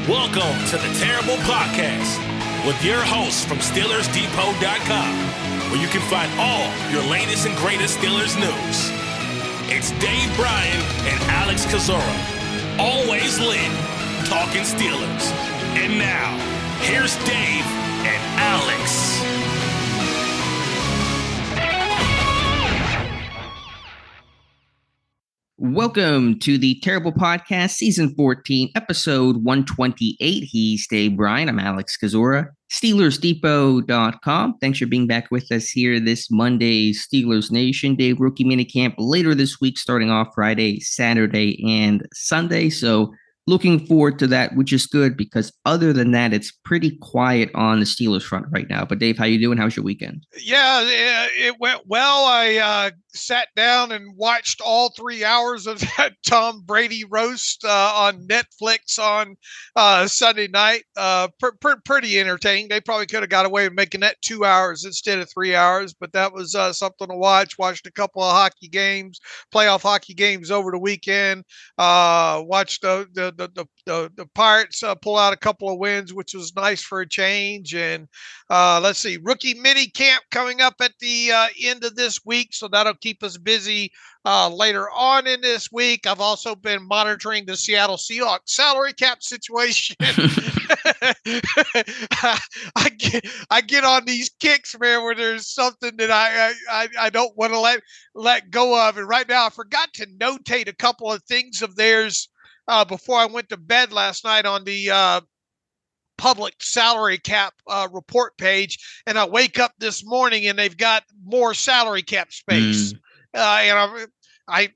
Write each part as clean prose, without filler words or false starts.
Welcome to the Terrible Podcast with your hosts from SteelersDepot.com, where you can find all your latest and greatest Steelers news. It's Dave Bryan and Alex Kozora, always lit, talking Steelers. And now, here's Dave and Alex. Welcome to the Terrible Podcast, Season 14, Episode 128. He's Dave Bryan. I'm Alex Kozora, SteelersDepot.com. Thanks for being back with us here this Monday, Steelers Nation. Dave, rookie minicamp later this week, starting off Friday, Saturday, and Sunday. So looking forward to that, which is good because other than that, it's pretty quiet on the Steelers front right now. But Dave, how you doing? How's your weekend? Yeah, it went well. I sat down and watched all 3 hours of that Tom Brady roast on Netflix on Sunday night. Pretty entertaining. They probably could have got away with making that 2 hours instead of 3 hours, but that was something to watch. Watched a couple of hockey games, playoff hockey games over the weekend. Watched the Pirates pull out a couple of wins, which was nice for a change. And let's see, rookie mini camp coming up at the end of this week, so that'll keep us busy later on in this week. I've also been monitoring the Seattle Seahawks salary cap situation. I get on these kicks, man, where there's something that I don't want to let go of. And right now, I forgot to notate a couple of things of theirs before I went to bed last night on the public salary cap report page, and I wake up this morning and they've got more salary cap space. And I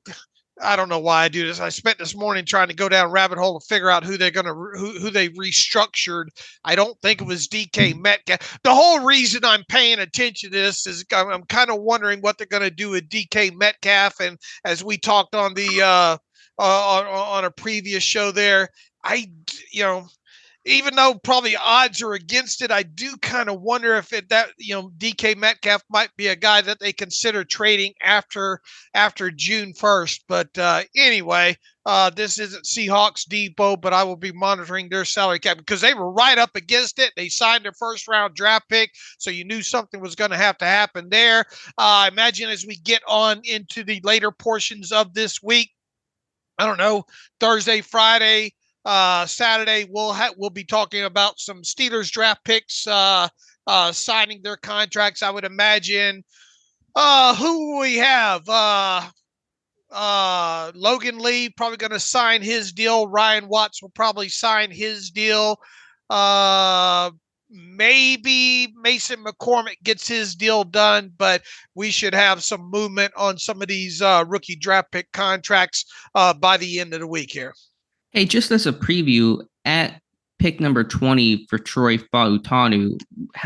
don't know why I do this. I spent this morning trying to go down a rabbit hole to figure out who they restructured. I don't think it was DK Metcalf. The whole reason I'm paying attention to this is I'm kind of wondering what they're going to do with DK Metcalf. And as we talked on the on a previous show there, even though probably odds are against it, I do kind of wonder if DK Metcalf might be a guy that they consider trading after June 1st. But anyway, this isn't Seahawks Depot, but I will be monitoring their salary cap because they were right up against it. They signed their first round draft pick, so you knew something was going to have to happen there. I imagine as we get on into the later portions of this week, I don't know, Thursday, Friday, Saturday, we'll be talking about some Steelers draft picks signing their contracts. I would imagine who we have. Logan Lee probably going to sign his deal. Ryan Watts will probably sign his deal. Maybe Mason McCormick gets his deal done, but we should have some movement on some of these rookie draft pick contracts by the end of the week here. Hey, just as a preview, at pick number 20 for Troy Fautanu,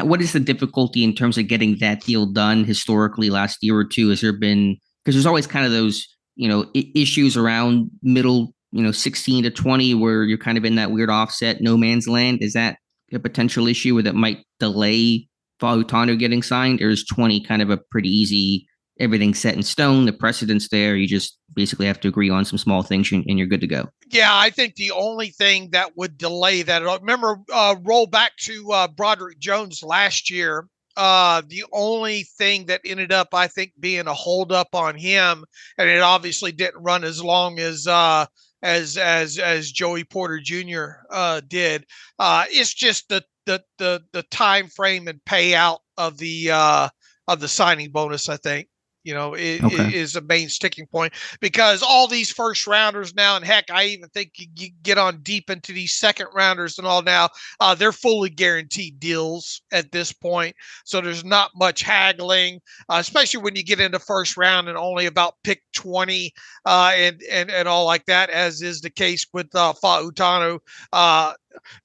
what is the difficulty in terms of getting that deal done historically last year or two? Has there been, because there's always kind of those, issues around middle, 16 to 20 where you're kind of in that weird offset, no man's land. Is that a potential issue where that might delay Fautanu getting signed, or is 20 kind of a pretty easy, everything set in stone, the precedent's there, you just basically have to agree on some small things and you're good to go? Yeah, I think the only thing that would delay that, remember, roll back to Broderick Jones last year. The only thing that ended up, I think, being a holdup on him, and it obviously didn't run as long as Joey Porter Jr. Did. It's just the time frame and payout of the signing bonus, I think. Is a main sticking point, because all these first rounders now, and heck, I even think you get on deep into these second rounders and all now, they're fully guaranteed deals at this point. So there's not much haggling, especially when you get into first round and only about pick 20 and all like that, as is the case with Fautanu.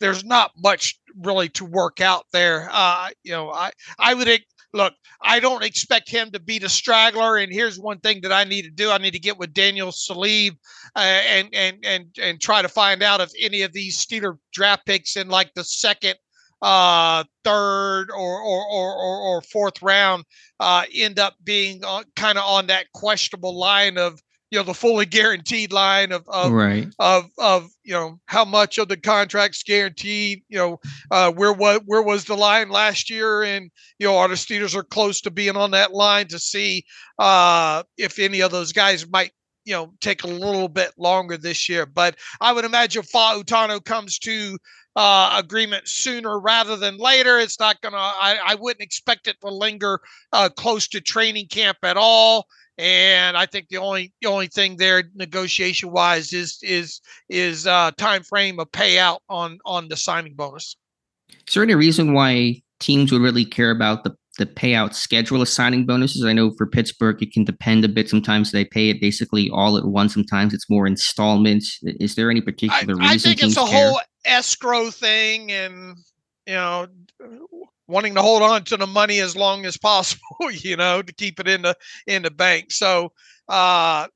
There's not much really to work out there. I would look, I don't expect him to be the straggler. And here's one thing that I need to do. I need to get with Daniel Salib and try to find out if any of these Steeler draft picks in like the second, third or fourth round end up being kind of on that questionable line of the fully guaranteed line of right. How much of the contract's guaranteed, where was the line last year, and are the Steelers are close to being on that line to see if any of those guys might take a little bit longer this year. But I would imagine Fautano comes to agreement sooner rather than later. It's not gonna. I wouldn't expect it to linger close to training camp at all. And I think the only thing there, negotiation wise, is time frame of payout on the signing bonus. Is there any reason why teams would really care about the payout schedule of signing bonuses? I know for Pittsburgh, it can depend a bit. Sometimes they pay it basically all at once. Sometimes it's more installments. Is there any particular reason? I think it's a whole escrow thing, and wanting to hold on to the money as long as possible, to keep it in the bank. So that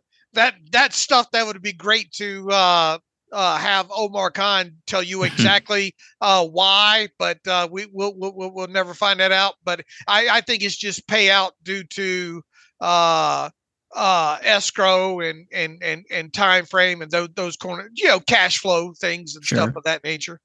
stuff, that would be great to have Omar Khan tell you exactly why, but we'll never find that out. But I think it's just payout due to escrow and time frame and those corner, cash flow things and stuff of that nature.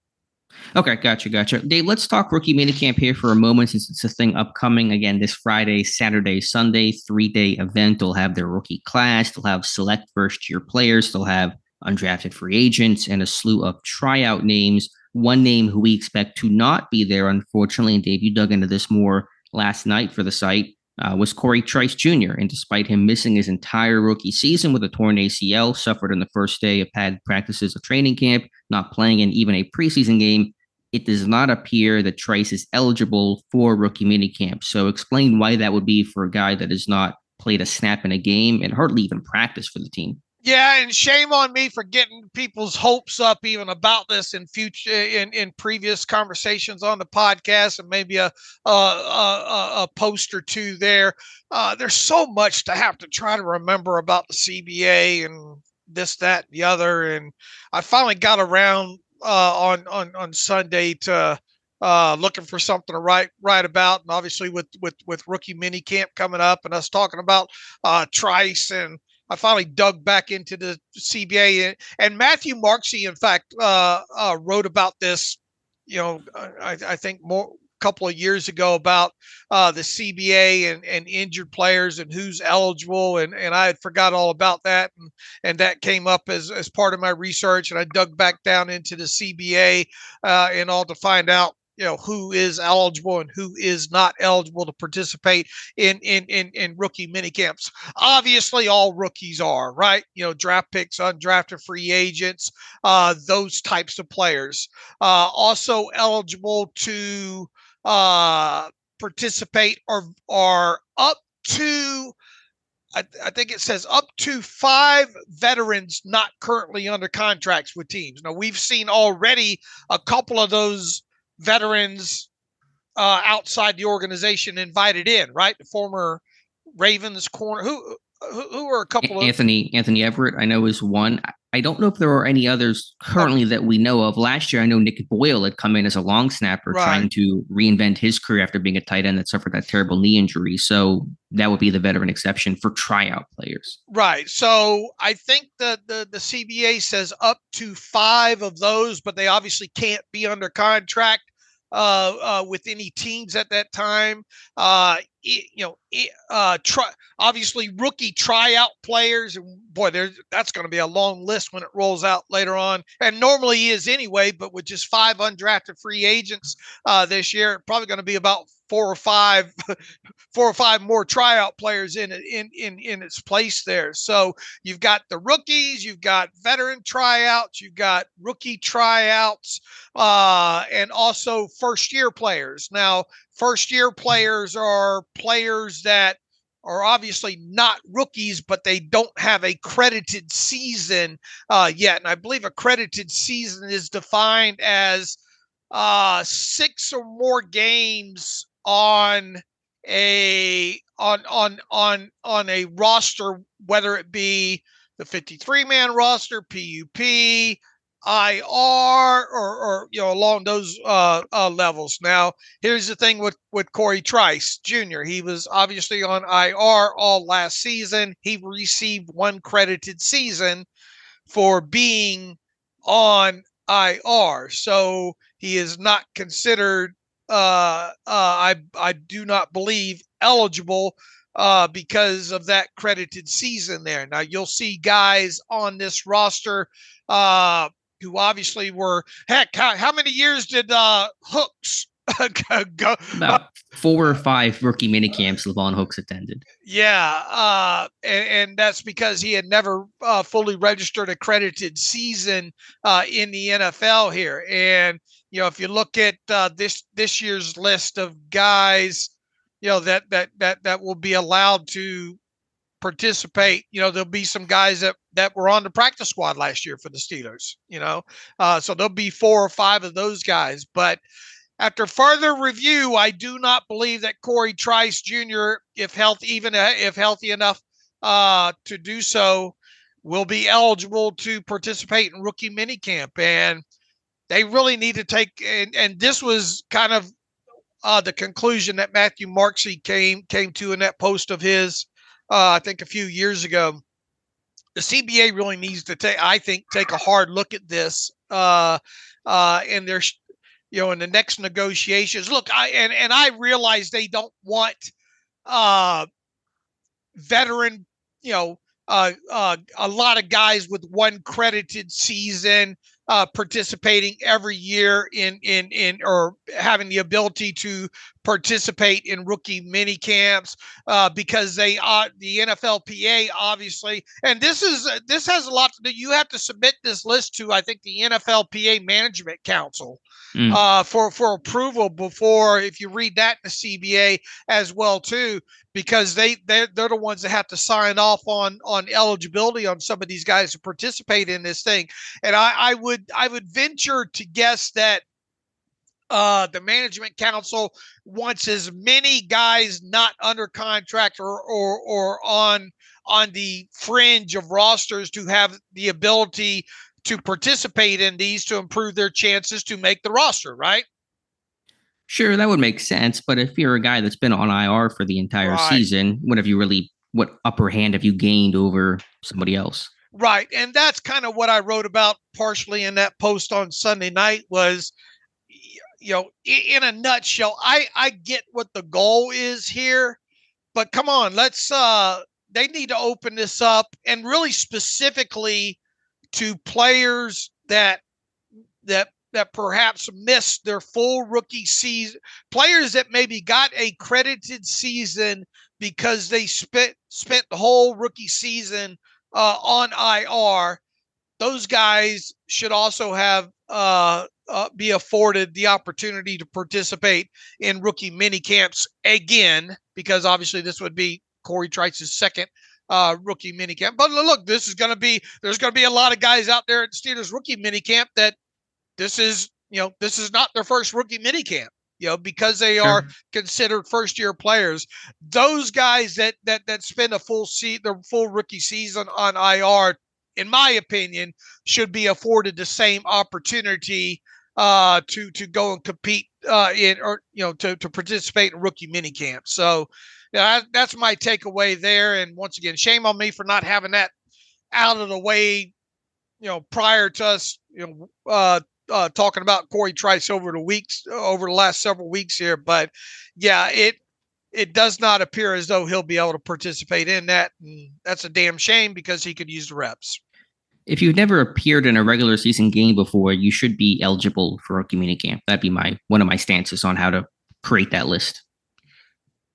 Okay, gotcha. Dave, let's talk rookie minicamp here for a moment, since it's a thing upcoming again this Friday, Saturday, Sunday, 3-day event. They'll have their rookie class. They'll have select first-year players. They'll have undrafted free agents and a slew of tryout names. One name who we expect to not be there, unfortunately, and Dave, you dug into this more last night for the site, was Cory Trice Jr. And despite him missing his entire rookie season with a torn ACL, suffered on the first day of pad practices of training camp, not playing in even a preseason game, it does not appear that Trice is eligible for rookie minicamp. So explain why that would be for a guy that has not played a snap in a game and hardly even practiced for the team. Yeah, and shame on me for getting people's hopes up even about this in future in previous conversations on the podcast, and maybe a post or two there. There's so much to have to try to remember about the CBA and this, that, and the other. And I finally got around on Sunday to looking for something to write about, and obviously with rookie minicamp coming up and us talking about Trice, and I finally dug back into the CBA, and Matthew Marksey, in fact, wrote about this, I think a couple of years ago about the CBA and injured players and who's eligible. And I had forgot all about that. And that came up as part of my research. And I dug back down into the CBA and all to find out, who is eligible and who is not eligible to participate in rookie minicamps. Obviously, all rookies are, right? Draft picks, undrafted free agents, those types of players. Also eligible to participate are up to, I think it says up to 5 veterans not currently under contracts with teams. Now, we've seen already a couple of those veterans outside the organization invited in, right? The former Ravens corner, who are a couple of Anthony Everett, I know, is one. I don't know if there are any others currently that we know of. Last year, I know Nick Boyle had come in as a long snapper, trying to reinvent his career after being a tight end that suffered that terrible knee injury. So that would be the veteran exception for tryout players. Right. So I think the CBA says up to 5 of those, but they obviously can't be under contract with any teams at that time. Obviously rookie tryout players, and boy, that's going to be a long list when it rolls out later on, and normally is anyway. But with just 5 undrafted free agents this year, probably going to be about 4 or 5 more tryout players in its place there. So you've got the rookies, you've got veteran tryouts, you've got rookie tryouts, and also first year players. Now, first year players are players that are obviously not rookies, but they don't have a credited season yet. And I believe a credited season is defined as 6 or more games on a roster, whether it be the 53-man roster, PUP, IR or along those levels. Now, here's the thing with Cory Trice Jr. He was obviously on IR all last season. He received one credited season for being on IR, so he is not considered. I do not believe eligible because of that credited season there. Now you'll see guys on this roster who obviously were, heck, how many years did Hooks go? About 4 or 5 rookie minicamps Levon Hooks attended. Yeah, and that's because he had never fully registered a credited season in the NFL here. And if you look at this year's list of guys, that will be allowed to participate, there'll be some guys that were on the practice squad last year for the Steelers. So there'll be 4 or 5 of those guys, but after further review, I do not believe that Cory Trice Jr., if healthy enough to do so, will be eligible to participate in rookie minicamp. And they really need to take, and this was kind of the conclusion that Matthew Marksey came to in that post of his, I think a few years ago. The CBA really needs to take a hard look at this in their, in the next negotiations. Look, I realize they don't want veteran, a lot of guys with one credited season participating every year in or having the ability to participate in rookie mini camps because they are the NFLPA obviously, and this has a lot to do. You have to submit this list to, I think, the NFLPA Management Council for approval before, if you read that in the CBA as well too, because they're the ones that have to sign off on eligibility on some of these guys to participate in this thing. And I would venture to guess that the Management Council wants as many guys not under contract or on the fringe of rosters to have the ability to participate in these to improve their chances to make the roster, right? Sure, that would make sense. But if you're a guy that's been on IR for the entire season, what upper hand have you gained over somebody else? Right. And that's kind of what I wrote about partially in that post on Sunday night was, in a nutshell, I get what the goal is here, but come on, they need to open this up and really specifically to players that perhaps missed their full rookie season, players that maybe got a credited season because they spent the whole rookie season on IR. Those guys should also have be afforded the opportunity to participate in rookie mini camps again, because obviously this would be Cory Trice's second rookie minicamp. But look, there's going to be a lot of guys out there at the Steelers rookie minicamp that this is not their first rookie minicamp, because they are considered first year players. Those guys that spend their full rookie season on IR, in my opinion, should be afforded the same opportunity to go and compete to participate in rookie minicamp. So that's my takeaway there. And once again, shame on me for not having that out of the way, prior to us, talking about Cory Trice over the last several weeks here. But yeah, it does not appear as though he'll be able to participate in that. And that's a damn shame because he could use the reps. If you've never appeared in a regular season game before, you should be eligible for rookie minicamp. That'd be one of my stances on how to create that list.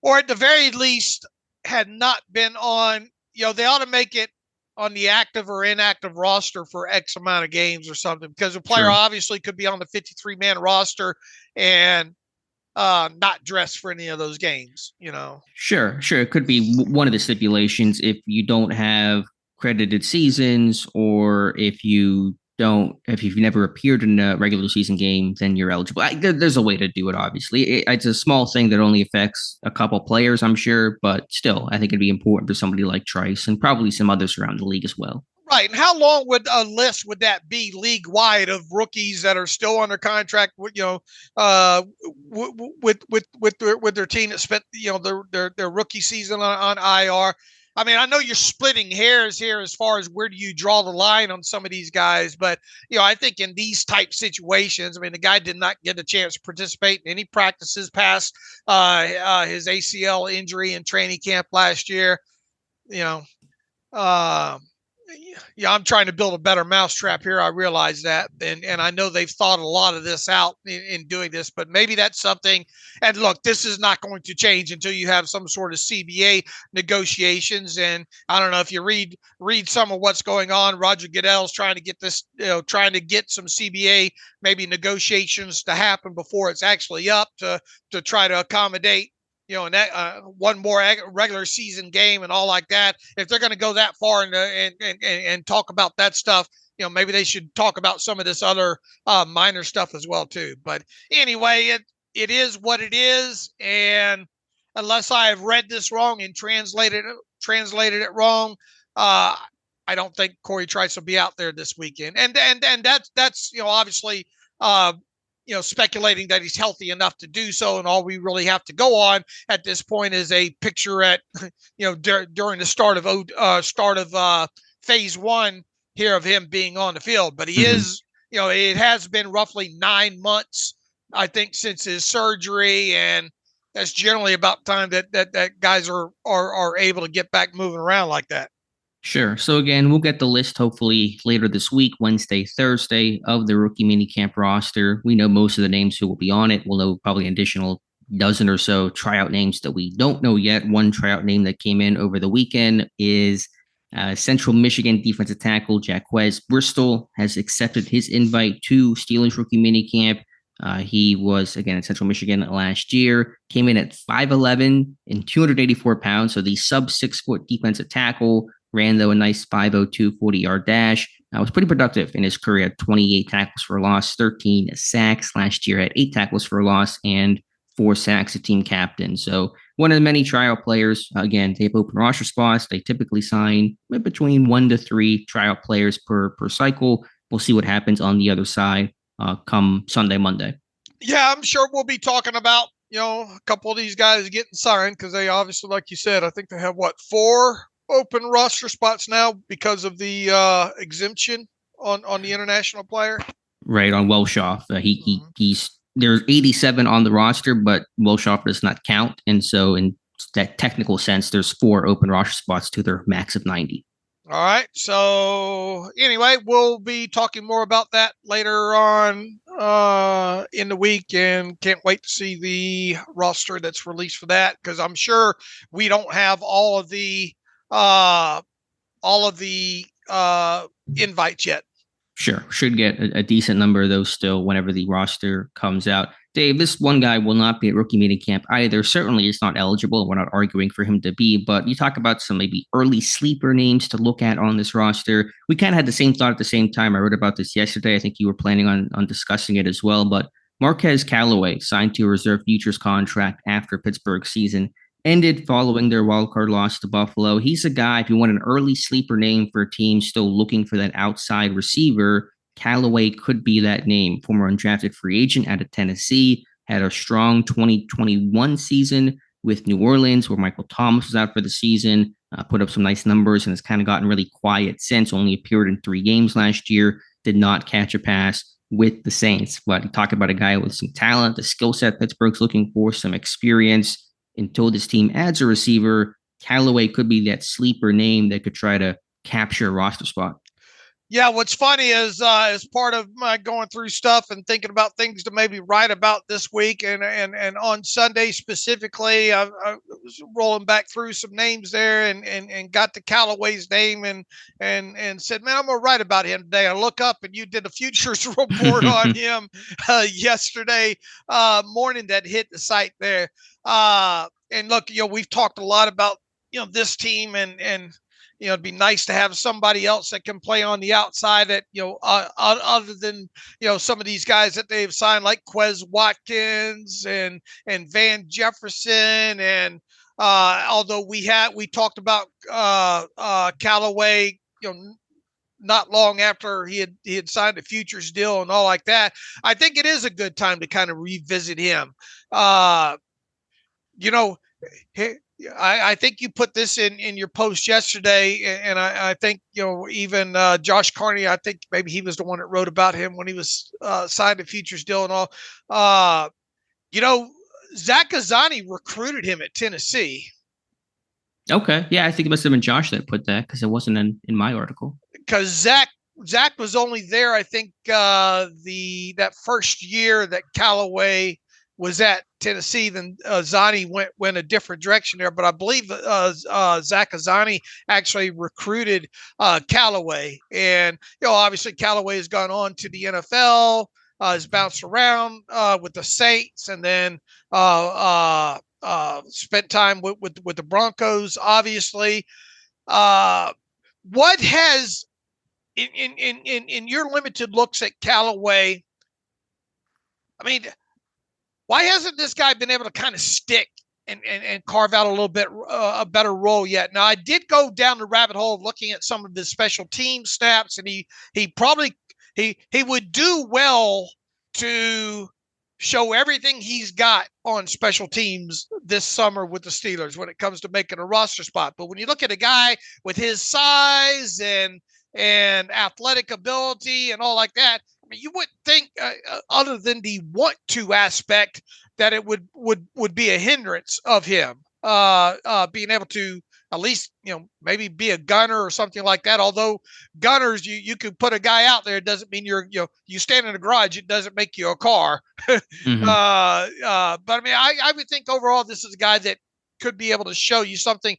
Or at the very least, had not been on, they ought to make it on the active or inactive roster for X amount of games or something, because a player obviously could be on the 53-man roster and not dressed for any of those games, Sure. It could be one of the stipulations if you don't have credited seasons, or if you've never appeared in a regular season game, then you're eligible. There's a way to do it, obviously. It's a small thing that only affects a couple players, I'm sure, but still, I think it'd be important for somebody like Trice and probably some others around the league as well. Right. And how long would a list would that be league wide of rookies that are still under contract with, with their team that spent, their rookie season on IR? I mean, I know you're splitting hairs here as far as where do you draw the line on some of these guys, but I think in these type situations, I mean, the guy did not get a chance to participate in any practices past his ACL injury in training camp last year. I'm trying to build a better mousetrap here. I realize that. And I know they've thought a lot of this out in doing this, but maybe that's something. And look, this is not going to change until you have some sort of CBA negotiations. And I don't know if you read some of what's going on. Roger Goodell's trying to get this, trying to get some CBA, maybe negotiations to happen before it's actually up to try to accommodate and that one more regular season game and all like that. If they're going to go that far and talk about that stuff, maybe they should talk about some of this other minor stuff as well too. But anyway, it is what it is, and unless I have read this wrong and translated it wrong, I don't think Cory Trice will be out there this weekend. And that's obviously. Speculating that he's healthy enough to do so. And all we really have to go on at this point is a picture at, during the start of phase one here of him being on the field. But he is, it has been roughly 9 months, I think, since his surgery. And that's generally about time that guys are able to get back moving around like that. Sure. So again, we'll get the list hopefully later this week, Wednesday, Thursday, of the rookie minicamp roster. We know most of the names who will be on it. We'll know probably an additional dozen or so tryout names that we don't know yet. One tryout name that came in over the weekend is Central Michigan defensive tackle Jaquez Bristol has accepted his invite to Steelers rookie minicamp. He was, again, at Central Michigan last year, came in at 5'11" and 284 pounds. So the sub 6 foot defensive tackle. Ran, though, a nice 5.02 40-yard dash. Was pretty productive in his career at 28 tackles for a loss, 13 sacks last year at 8 tackles for a loss, and 4 sacks, a team captain. So one of the many tryout players. Again, they have open roster spots. They typically sign between 1 to 3 tryout players per cycle. We'll see what happens on the other side come Sunday, Monday. Yeah, I'm sure we'll be talking about, a couple of these guys getting signed because they obviously, like you said, I think they have, 4 open roster spots now because of the exemption on the international player. Right, on Welshoff. He's there's 87 on the roster, but Welshoff does not count. And so in that technical sense, there's 4 open roster spots to their max of 90. All right. So anyway, we'll be talking more about that later on in the week, and can't wait to see the roster that's released for that, because I'm sure we don't have all of the invites yet. Sure. Should get a decent number of those still whenever the roster comes out. Dave, this one guy will not be at rookie minicamp either. Certainly is not eligible. We're not arguing for him to be, but you talk about some maybe early sleeper names to look at on this roster. We kind of had the same thought at the same time. I wrote about this yesterday. I think you were planning on discussing it as well, but Marquez Callaway signed to a reserve futures contract after Pittsburgh season ended following their wildcard loss to Buffalo. He's a guy, if you want an early sleeper name for a team still looking for that outside receiver, Callaway could be that name. Former undrafted free agent out of Tennessee, had a strong 2021 season with New Orleans, where Michael Thomas was out for the season, put up some nice numbers, and has kind of gotten really quiet since. Only appeared in 3 games last year, did not catch a pass with the Saints. But you talk about a guy with some talent, the skill set Pittsburgh's looking for, some experience. Until this team adds a receiver, Callaway could be that sleeper name that could try to capture a roster spot. Yeah, what's funny is as part of my going through stuff and thinking about things to maybe write about this week, and on Sunday specifically, I was rolling back through some names there and got to Callaway's name and said, man, I'm going to write about him today. I look up and you did a futures report on him yesterday morning that hit the site there. And look, we've talked a lot about, this team and it'd be nice to have somebody else that can play on the outside that, other than, some of these guys that they've signed like Quez Watkins and Van Jefferson. And although we talked about Callaway, not long after he had signed a futures deal and all like that. I think it is a good time to kind of revisit him. You know, I think you put this in your post yesterday, and I think, you know, even Josh Carney, I think maybe he was the one that wrote about him when he was signed a futures deal and all. You know, Zach Azani recruited him at Tennessee. Okay. Yeah, I think it must have been Josh that put that, because it wasn't in my article. Because Zach was only there, I think, that first year that Callaway was at Tennessee. Then Azani went a different direction there. But I believe Zach Azani actually recruited Callaway. And, you know, obviously Callaway has gone on to the NFL, has bounced around with the Saints, and then spent time with the Broncos, obviously. What has, in your limited looks at Callaway, I mean, why hasn't this guy been able to kind of stick and carve out a little bit a better role yet? Now, I did go down the rabbit hole of looking at some of his special team snaps, and he probably would do well to show everything he's got on special teams this summer with the Steelers when it comes to making a roster spot. But when you look at a guy with his size and athletic ability and all like that, I mean, you wouldn't think, other than the want to aspect, that it would be a hindrance of him being able to at least, you know, maybe be a gunner or something like that. Although gunners, you could put a guy out there. It doesn't mean you stand in a garage. It doesn't make you a car. Mm-hmm. But I mean, I would think overall, this is a guy that could be able to show you something,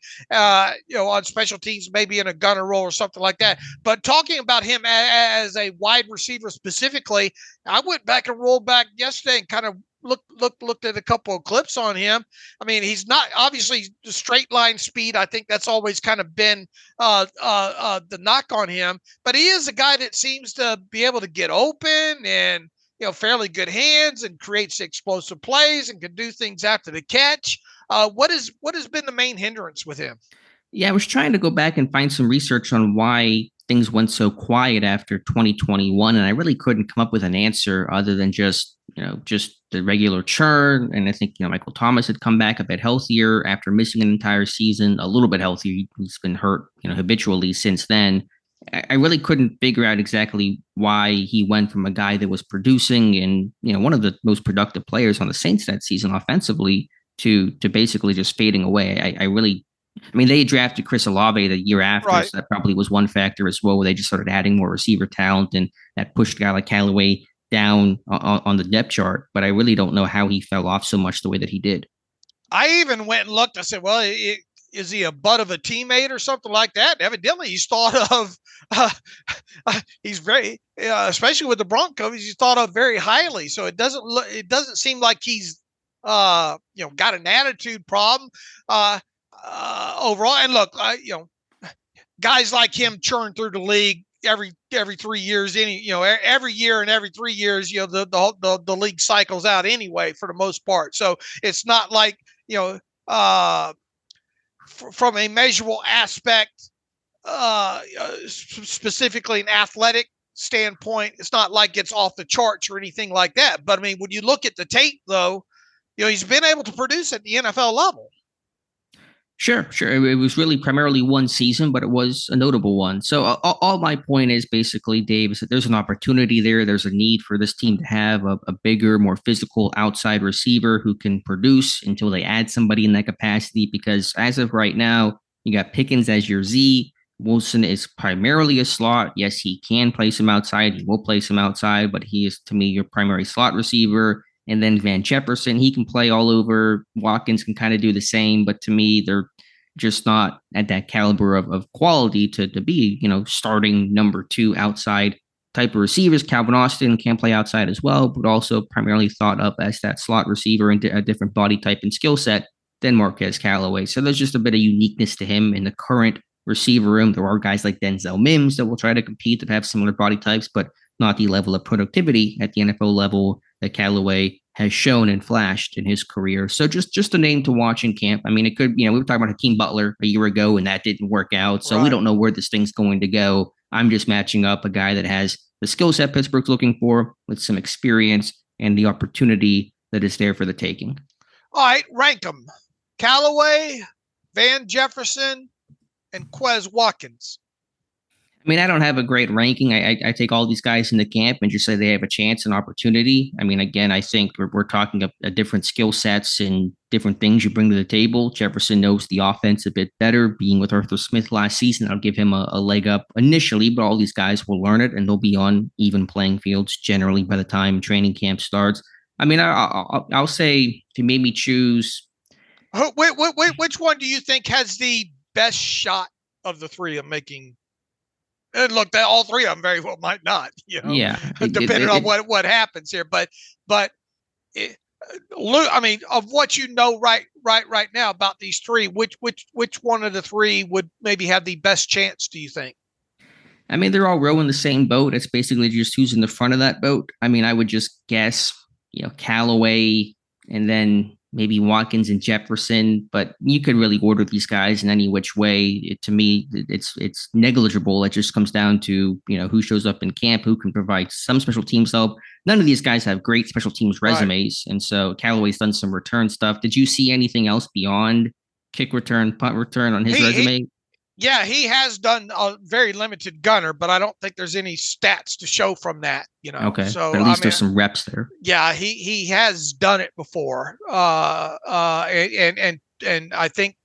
you know, on special teams, maybe in a gunner role or something like that. But talking about him as a wide receiver specifically, I went back and rolled back yesterday and kind of looked at a couple of clips on him. I mean, he's not obviously the straight line speed. I think that's always kind of been the knock on him, but he is a guy that seems to be able to get open and, you know, fairly good hands and creates explosive plays and can do things after the catch. What has been the main hindrance with him? Yeah, I was trying to go back and find some research on why things went so quiet after 2021, and I really couldn't come up with an answer other than just the regular churn. And I think, you know, Michael Thomas had come back a bit healthier after missing an entire season, a little bit healthier. He's been hurt, you know, habitually since then. I really couldn't figure out exactly why he went from a guy that was producing and, you know, one of the most productive players on the Saints that season offensively to basically just fading away. I mean, they drafted Chris Olave the year after, right. So that probably was one factor as well, where they just started adding more receiver talent, and that pushed a guy like Callaway down on the depth chart. But I really don't know how he fell off so much the way that he did. I even went and looked. I said, well, is he a butt of a teammate or something like that? Evidently, he's thought of, he's very, especially with the Broncos, he's thought of very highly. So it doesn't seem like he's, you know, got an attitude problem overall. And look, you know, guys like him churn through the league every 3 years. Every year and every 3 years, you know, the league cycles out anyway for the most part. So it's not like, you know, from a measurable aspect, specifically an athletic standpoint, it's not like it's off the charts or anything like that. But I mean, when you look at the tape, though, you know, he's been able to produce at the NFL level. Sure. It was really primarily one season, but it was a notable one. So all my point is basically, Dave, is that there's an opportunity there. There's a need for this team to have a bigger, more physical outside receiver who can produce until they add somebody in that capacity. Because as of right now, you got Pickens as your Z. Wilson is primarily a slot. Yes, he can place him outside. He will place him outside, but he is, to me, your primary slot receiver. And then Van Jefferson, he can play all over. Watkins can kind of do the same, but to me, they're just not at that caliber of quality to be, you know, starting number 2 outside type of receivers. Calvin Austin can play outside as well, but also primarily thought up as that slot receiver and a different body type and skill set than Marquez Callaway. So there's just a bit of uniqueness to him in the current receiver room. There are guys like Denzel Mims that will try to compete, that have similar body types, but not the level of productivity at the NFL level that Callaway has shown and flashed in his career. So just a name to watch in camp. I mean, it could, you know, we were talking about Hakeem Butler a year ago and that didn't work out. So right. We don't know where this thing's going to go. I'm just matching up a guy that has the skill set Pittsburgh's looking for with some experience and the opportunity that is there for the taking. All right, rank them. Callaway, Van Jefferson, and Quez Watkins. I mean, I don't have a great ranking. I take all these guys in the camp and just say they have a chance and opportunity. I mean, again, I think we're talking a different skill sets and different things you bring to the table. Jefferson knows the offense a bit better. Being with Arthur Smith last season, I'll give him a leg up initially, but all these guys will learn it and they'll be on even playing fields generally by the time training camp starts. I mean, I'll say if you made me choose. Which one do you think has the best shot of the three of making? And look, that all three of them very well might not, Yeah, depending on what happens here. But I mean, of what you know right now about these three, which one of the three would maybe have the best chance? Do you think? I mean, they're all rowing the same boat. It's basically just who's in the front of that boat. I mean, I would just guess, Callaway and then maybe Watkins and Jefferson, but you could really order these guys in any which way. To me, it's negligible. It just comes down to, who shows up in camp, who can provide some special teams help. None of these guys have great special teams resumes. Right. And so Callaway's done some return stuff. Did you see anything else beyond kick return, punt return on his resume? He has done a very limited gunner, but I don't think there's any stats to show from that, Okay. So but at least there's some reps there. Yeah, he has done it before. And I think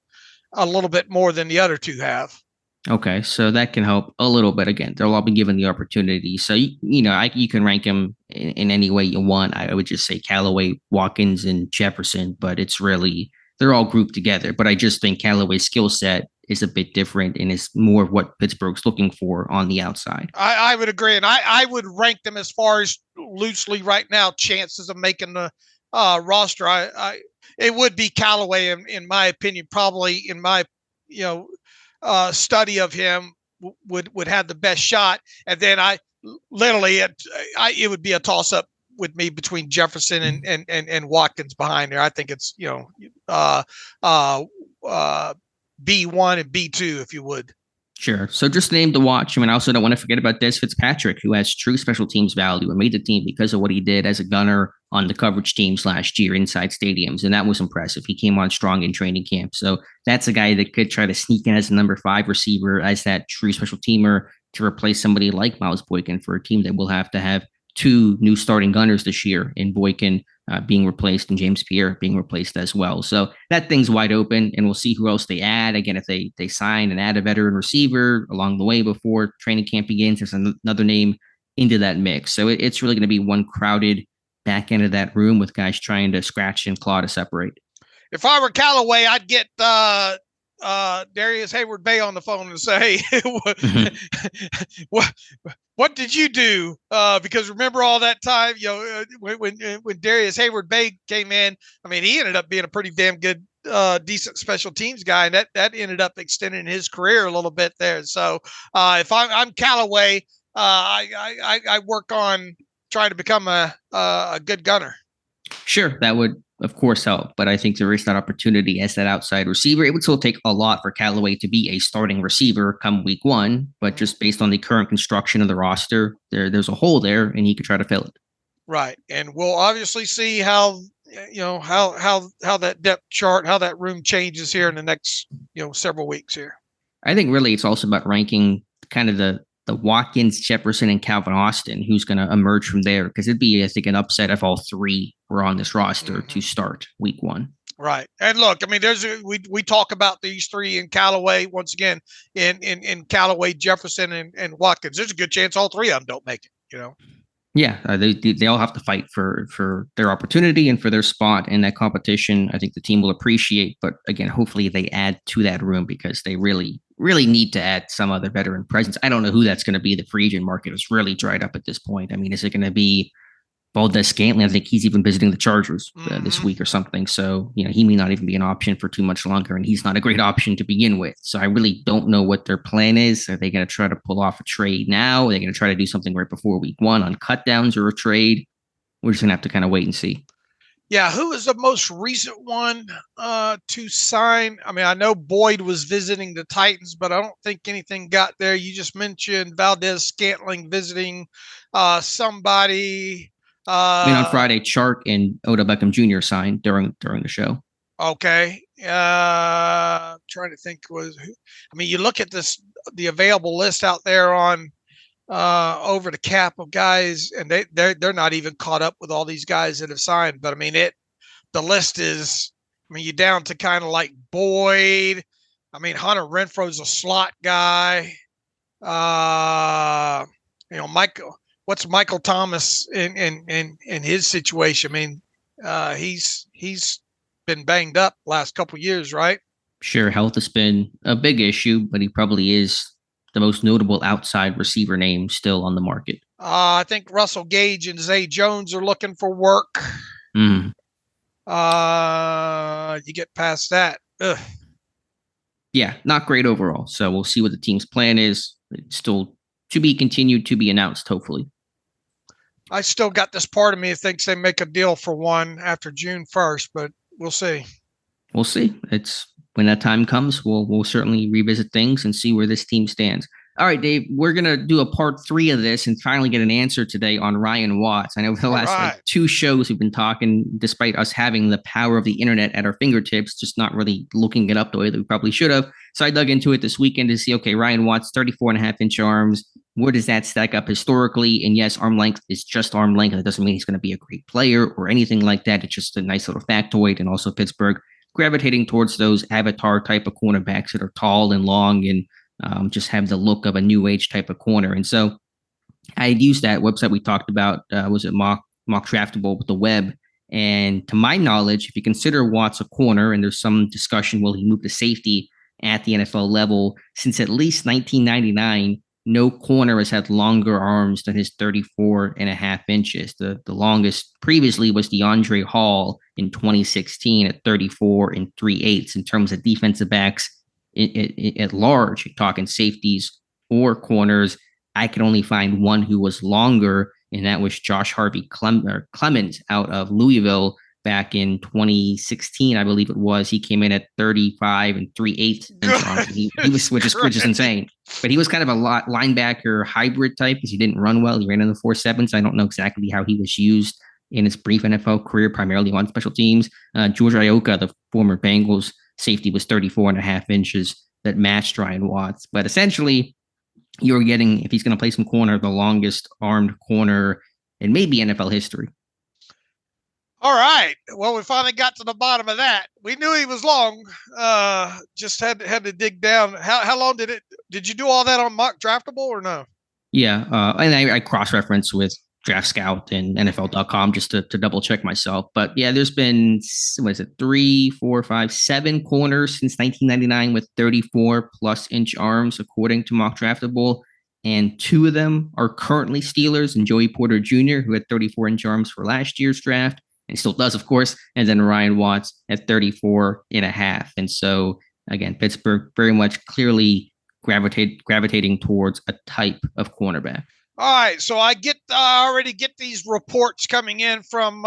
a little bit more than the other two have. Okay, so that can help a little bit. Again, they'll all be given the opportunity. So, you can rank them in any way you want. I would just say Callaway, Watkins, and Jefferson, but it's really, they're all grouped together. But I just think Callaway's skill set is a bit different and is more of what Pittsburgh's looking for on the outside. I would agree. And I would rank them as far as loosely right now, chances of making the roster. It would be Callaway, in my opinion, probably in my, study of him would have the best shot. And then it would be a toss up with me between Jefferson and Watkins behind there. I think it's, B1 and B2, if you would. Sure. So just name to watch. I mean, I also don't want to forget about Des Fitzpatrick, who has true special teams value and made the team because of what he did as a gunner on the coverage teams last year inside stadiums. And that was impressive. He came on strong in training camp. So that's a guy that could try to sneak in as a number 5 receiver, as that true special teamer to replace somebody like Miles Boykin for a team that will have to have 2 new starting gunners this year in Boykin being replaced and James Pierre being replaced as well. So that thing's wide open, and we'll see who else they add. Again, if they sign and add a veteran receiver along the way before training camp begins, there's another name into that mix. So it's really going to be one crowded back end of that room with guys trying to scratch and claw to separate. If I were Callaway, I'd get Darius Hayward-Bay on the phone and say, hey, what did you do? Because remember all that time, when Darius Hayward-Bay came in, I mean, he ended up being a pretty damn good, decent special teams guy, and that ended up extending his career a little bit there. So if I'm Callaway, I work on trying to become a good gunner. Sure, that would, of course, help. But I think there is that opportunity as that outside receiver. It would still take a lot for Callaway to be a starting receiver come week 1. But just based on the current construction of the roster, there's a hole there, and he could try to fill it. Right. And we'll obviously see how that depth chart, how that room changes here in the next, several weeks here. I think really it's also about ranking kind of the Watkins, Jefferson, and Calvin Austin, who's going to emerge from there, because it'd be, I think, an upset if all 3 were on this roster to start week 1. Right. And look, I mean, we talk about these 3 in Callaway once again, in Callaway, Jefferson, and Watkins. There's a good chance all 3 of them don't make it, Yeah, they all have to fight for their opportunity and for their spot in that competition. I think the team will appreciate, but again, hopefully they add to that room, because they really need to add some other veteran presence. I don't know who that's going to be. The free agent market is really dried up at this point. I mean, is it going to be Valdez-Scantling? I think he's even visiting the Chargers this week or something. So, he may not even be an option for too much longer, and he's not a great option to begin with. So I really don't know what their plan is. Are they going to try to pull off a trade now? Are they going to try to do something right before week 1 on cut downs or a trade? We're just going to have to kind of wait and see. Yeah, who is the most recent one to sign? I mean, I know Boyd was visiting the Titans, but I don't think anything got there. You just mentioned Valdez-Scantling visiting somebody. I mean, on Friday, Chark and Odell Beckham Jr. signed during the show. Okay. Trying to think you look at the available list out there on over the cap of guys, and they're not even caught up with all these guys that have signed. But I mean, the list is, you're down to kind of like Boyd. I mean, Hunter Renfro's a slot guy. What's Michael Thomas in his situation? I mean, he's been banged up last couple of years, right? Sure, health has been a big issue, but he probably is the most notable outside receiver name still on the market. I think Russell Gage and Zay Jones are looking for work. Mm. You get past that. Ugh. Yeah, not great overall. So we'll see what the team's plan is. It's still to be continued, to be announced, hopefully. I still got this part of me that thinks they make a deal for one after June 1st, but we'll see. We'll see. It's when that time comes, we'll certainly revisit things and see where this team stands. All right, Dave, we're going to do a part 3 of this and finally get an answer today on Ryan Watts. I know for the last 2 shows we've been talking, despite us having the power of the internet at our fingertips, just not really looking it up the way that we probably should have. So I dug into it this weekend to see, okay, Ryan Watts, 34.5-inch arms. Where does that stack up historically? And yes, arm length is just arm length. That doesn't mean he's going to be a great player or anything like that. It's just a nice little factoid. And also Pittsburgh gravitating towards those avatar type of cornerbacks that are tall and long and just have the look of a new age type of corner. And so I had used that website we talked about, was it Mock Draftable with the web. And to my knowledge, if you consider Watts a corner, and there's some discussion, will he move to safety at the NFL level? Since at least 1999, no corner has had longer arms than his 34.5 inches. The longest previously was DeAndre Hall in 2016 at 34 3/8 in terms of defensive backs at large. You're talking safeties or corners. I could only find one who was longer, and that was Josh Harvey Clemens out of Louisville back in 2016, I believe it was. He came in at 35 3/8 inches. He was, which is insane. But he was kind of a linebacker hybrid type because he didn't run well. He ran in the 4.7s. I don't know exactly how he was used in his brief NFL career, primarily on special teams. George Ioka, the former Bengals safety, was 34.5 inches that matched Ryan Watts. But essentially, you're getting, if he's going to play some corner, the longest armed corner in maybe NFL history. All right. Well, we finally got to the bottom of that. We knew he was long. Just had to dig down. How long did you do all that on Mock Draftable or no? Yeah. And I cross-reference with Draft Scout and NFL.com just to double check myself. But yeah, there's been, 3, 4, 5, 7 corners since 1999 with 34+ inch arms, according to Mock Draftable. And 2 of them are currently Steelers, and Joey Porter Jr., who had 34-inch arms for last year's draft, and still does, of course. And then Ryan Watts at 34.5. And so, again, Pittsburgh very much clearly gravitating towards a type of cornerback. All right, so I already get these reports coming in from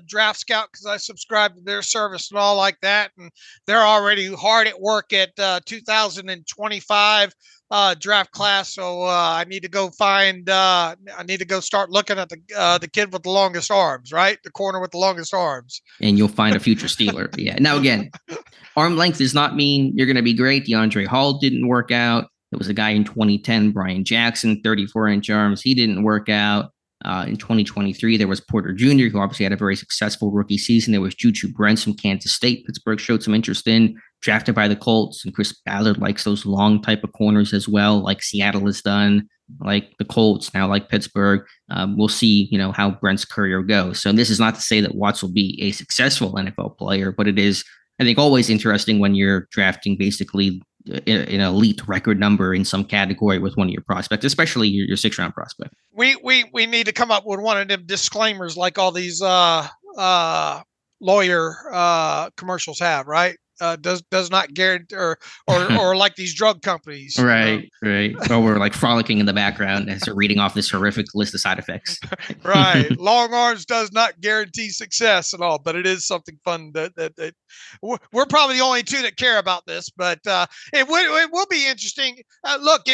Draft Scout because I subscribe to their service and all like that, and they're already hard at work at 2025 draft class. So I need to go start looking at the kid with the longest arms, right? The corner with the longest arms. And you'll find a future Steeler. Yeah. Now again, arm length does not mean you're going to be great. DeAndre Hall didn't work out. There was a guy in 2010, Brian Jackson, 34-inch arms. He didn't work out. In 2023, there was Porter Jr., who obviously had a very successful rookie season. There was Juju Brents from Kansas State. Pittsburgh showed some interest in, drafted by the Colts. And Chris Ballard likes those long type of corners as well, like Seattle has done, like the Colts, now like Pittsburgh. We'll see, how Brent's career goes. So this is not to say that Watts will be a successful NFL player, but it is, I think, always interesting when you're drafting basically an elite record number in some category with one of your prospects, especially your 6th-round prospect. We need to come up with one of them disclaimers like all these lawyer commercials have, right? does not guarantee, or like these drug companies. Right. Or we're like frolicking in the background as they're reading off this horrific list of side effects. Right. Long arms does not guarantee success at all, but it is something fun that we're probably the only two that care about this, but it will be interesting. Look,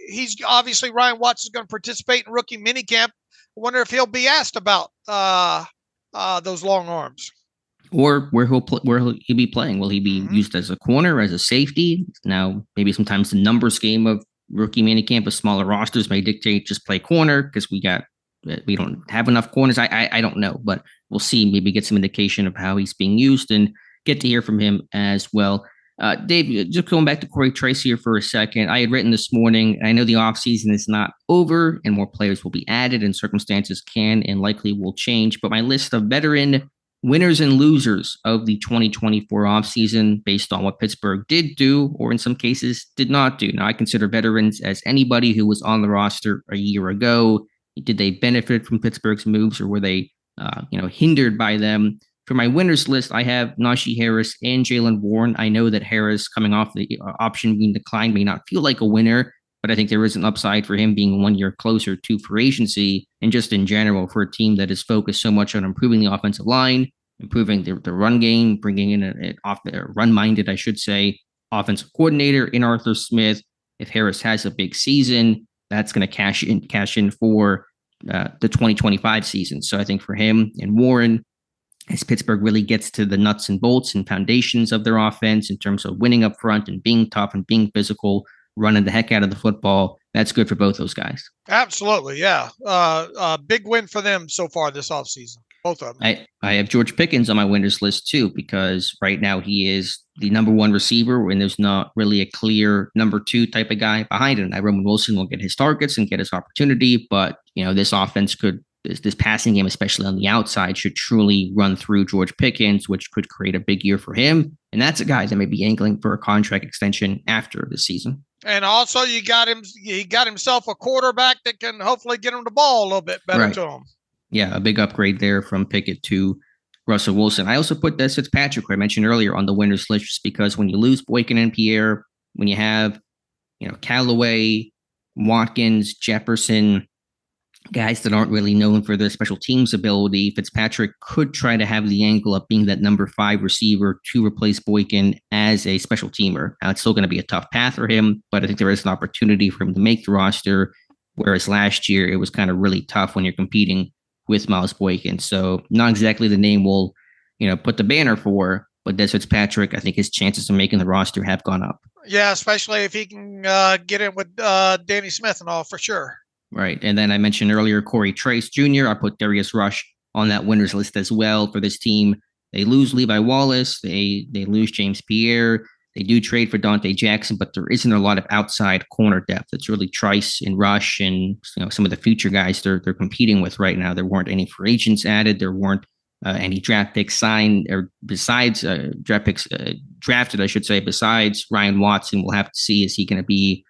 he's obviously Ryan Watts is going to participate in rookie minicamp. I wonder if he'll be asked about those long arms. Or where he'll be playing. Will he be used as a corner, as a safety? Now, maybe sometimes the numbers game of rookie minicamp with smaller rosters may dictate just play corner because we don't have enough corners. I don't know, but we'll see. Maybe get some indication of how he's being used and get to hear from him as well. Dave, just going back to Cory Trice here for a second. I had written this morning, I know the offseason is not over and more players will be added and circumstances can and likely will change, but my list of veteran winners and losers of the 2024 offseason based on what Pittsburgh did do, or in some cases did not do. Now, I consider veterans as anybody who was on the roster a year ago. Did they benefit from Pittsburgh's moves, or were they, hindered by them? For my winners list, I have Najee Harris and Jaylen Warren. I know that Harris, coming off the option being declined, may not feel like a winner, but I think there is an upside for him being 1 year closer to free agency, and just in general for a team that is focused so much on improving the offensive line, improving the run game, bringing in a run-minded, I should say, offensive coordinator in Arthur Smith. If Harris has a big season, that's going to cash in for the 2025 season. So I think for him and Warren, as Pittsburgh really gets to the nuts and bolts and foundations of their offense in terms of winning up front and being tough and being physical, running the heck out of the football, that's good for both those guys. Absolutely, yeah. Big win for them so far this offseason. Both of them. I have George Pickens on my winners list too, because right now he is the number one receiver and there's not really a clear number two type of guy behind him. Now, Roman Wilson will get his targets and get his opportunity, but this offense this passing game, especially on the outside, should truly run through George Pickens, which could create a big year for him. And that's a guy that may be angling for a contract extension after the season. And also he got himself a quarterback that can hopefully get him the ball a little bit better to him. Yeah, a big upgrade there from Pickett to Russell Wilson. I also put Des Fitzpatrick, who I mentioned earlier, on the winners list just because when you lose Boykin and Pierre, when you have, Callaway, Watkins, Jefferson, guys that aren't really known for their special teams ability, Fitzpatrick could try to have the angle of being that number 5 receiver to replace Boykin as a special teamer. Now, it's still going to be a tough path for him, but I think there is an opportunity for him to make the roster, whereas last year it was kind of really tough when you're competing with Miles Boykin. So not exactly the name we'll, put the banner for, but Des Fitzpatrick, I think his chances of making the roster have gone up. Yeah, especially if he can get in with Danny Smith and all, for sure. Right. And then I mentioned earlier Cory Trice Jr. I put Darius Rush on that winners list as well for this team. They lose Levi Wallace. They lose James Pierre. They do trade for Dante Jackson, but there isn't a lot of outside corner depth. It's really Trice and Rush and some of the future guys they're competing with right now. There weren't any free agents added. There weren't any draft picks signed, or besides draft picks drafted, I should say, besides Ryan Watson. We'll have to see, is he going to be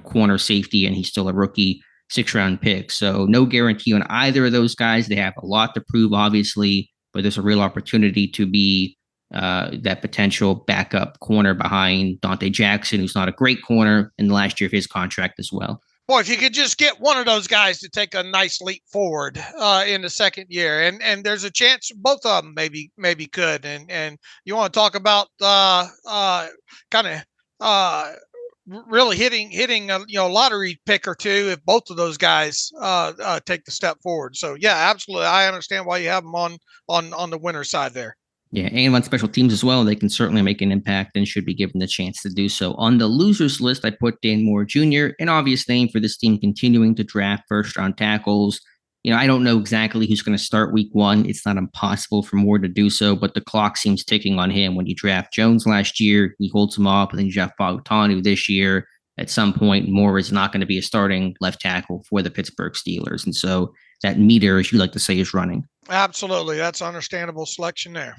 corner safety, and he's still a rookie 6th-round pick. So no guarantee on either of those guys. They have a lot to prove, obviously, but there's a real opportunity to be that potential backup corner behind Dante Jackson, who's not a great corner in the last year of his contract as well. Boy, if you could just get one of those guys to take a nice leap forward in the second year, and there's a chance both of them maybe could. And you want to talk about really hitting a lottery pick or two if both of those guys take the step forward. So yeah, absolutely, I understand why you have them on the winner side there. Yeah, and on special teams as well, they can certainly make an impact and should be given the chance to do so. On the losers list, I put Dan Moore Jr., an obvious name for this team continuing to draft first-round tackles. I don't know exactly who's going to start week 1. It's not impossible for Moore to do so, but the clock seems ticking on him. When you draft Jones last year, he holds him off. I think Jeff Fautanu this year. At some point, Moore is not going to be a starting left tackle for the Pittsburgh Steelers. And so that meter, as you like to say, is running. Absolutely. That's understandable selection there.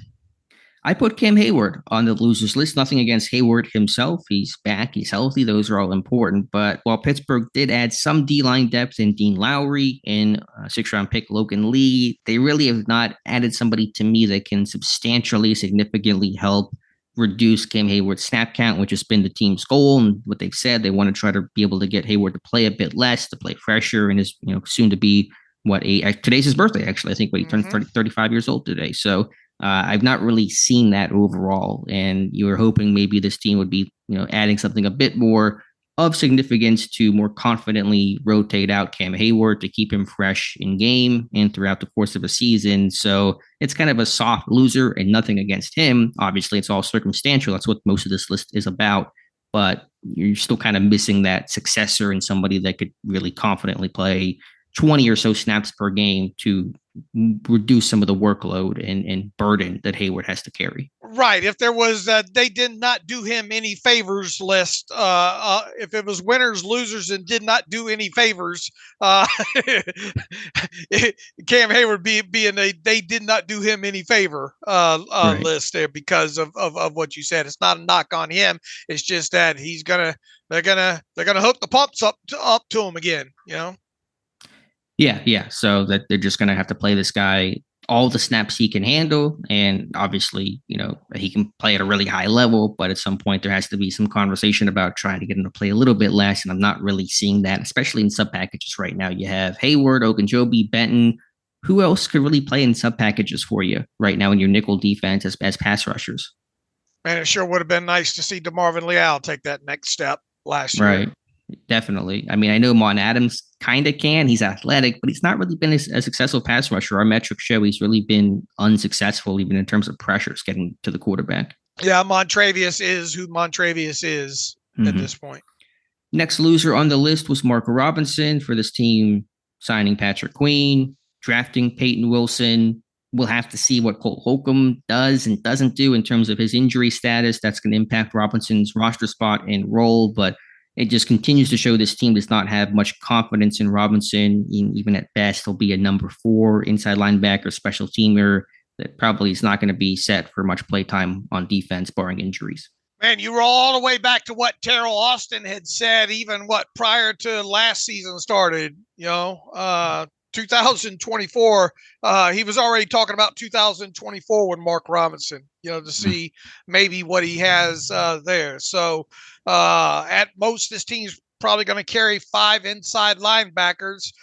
I put Cam Hayward on the losers list. Nothing against Hayward himself. He's back. He's healthy. Those are all important. But while Pittsburgh did add some D-line depth in Dean Lowry and 6th-round pick Logan Lee, they really have not added somebody to me that can substantially, significantly help reduce Cam Hayward's snap count, which has been the team's goal and what they've said. They want to try to be able to get Hayward to play a bit less, to play fresher, and is soon to be today's his birthday, actually. I think he turned 35 years old today. So I've not really seen that overall. And you were hoping maybe this team would be, adding something a bit more of significance to more confidently rotate out Cam Hayward to keep him fresh in game and throughout the course of a season. So it's kind of a soft loser, and nothing against him. Obviously, it's all circumstantial. That's what most of this list is about. But you're still kind of missing that successor and somebody that could really confidently play 20 or so snaps per game to reduce some of the workload and burden that Hayward has to carry. Right. If there was they did not do him any favors list, if it was winners, losers, and did not do any favors, Cam Hayward being they did not do him any favor right. List there because of what you said. It's not a knock on him. It's just that they're gonna hook the pumps up to him again, Yeah. So that they're just going to have to play this guy all the snaps he can handle. And obviously, he can play at a really high level, but at some point there has to be some conversation about trying to get him to play a little bit less. And I'm not really seeing that, especially in sub packages right now. You have Hayward, Ogunjobi, Benton. Who else could really play in sub packages for you right now in your nickel defense as pass rushers? Man, it sure would have been nice to see DeMarvin Leal take that next step last year. Right. Definitely. I mean, I know Mon Adams kind of can. He's athletic, but he's not really been a successful pass rusher. Our metrics show he's really been unsuccessful, even in terms of pressures getting to the quarterback. Yeah, Montravius is who Montravius is at this point. Next loser on the list was Marco Robinson for this team, signing Patrick Queen, drafting Peyton Wilson. We'll have to see what Cole Holcomb does and doesn't do in terms of his injury status. That's going to impact Robinson's roster spot and role, but it just continues to show this team does not have much confidence in Robinson. Even at best, he'll be a number 4 inside linebacker, special teamer that probably is not going to be set for much play time on defense, barring injuries. Man, you were all the way back to what Terrell Austin had said, even prior to last season started, 2024, he was already talking about 2024 with Mark Robinson, to see maybe what he has there. So at most, this team's probably going to carry 5 inside linebackers.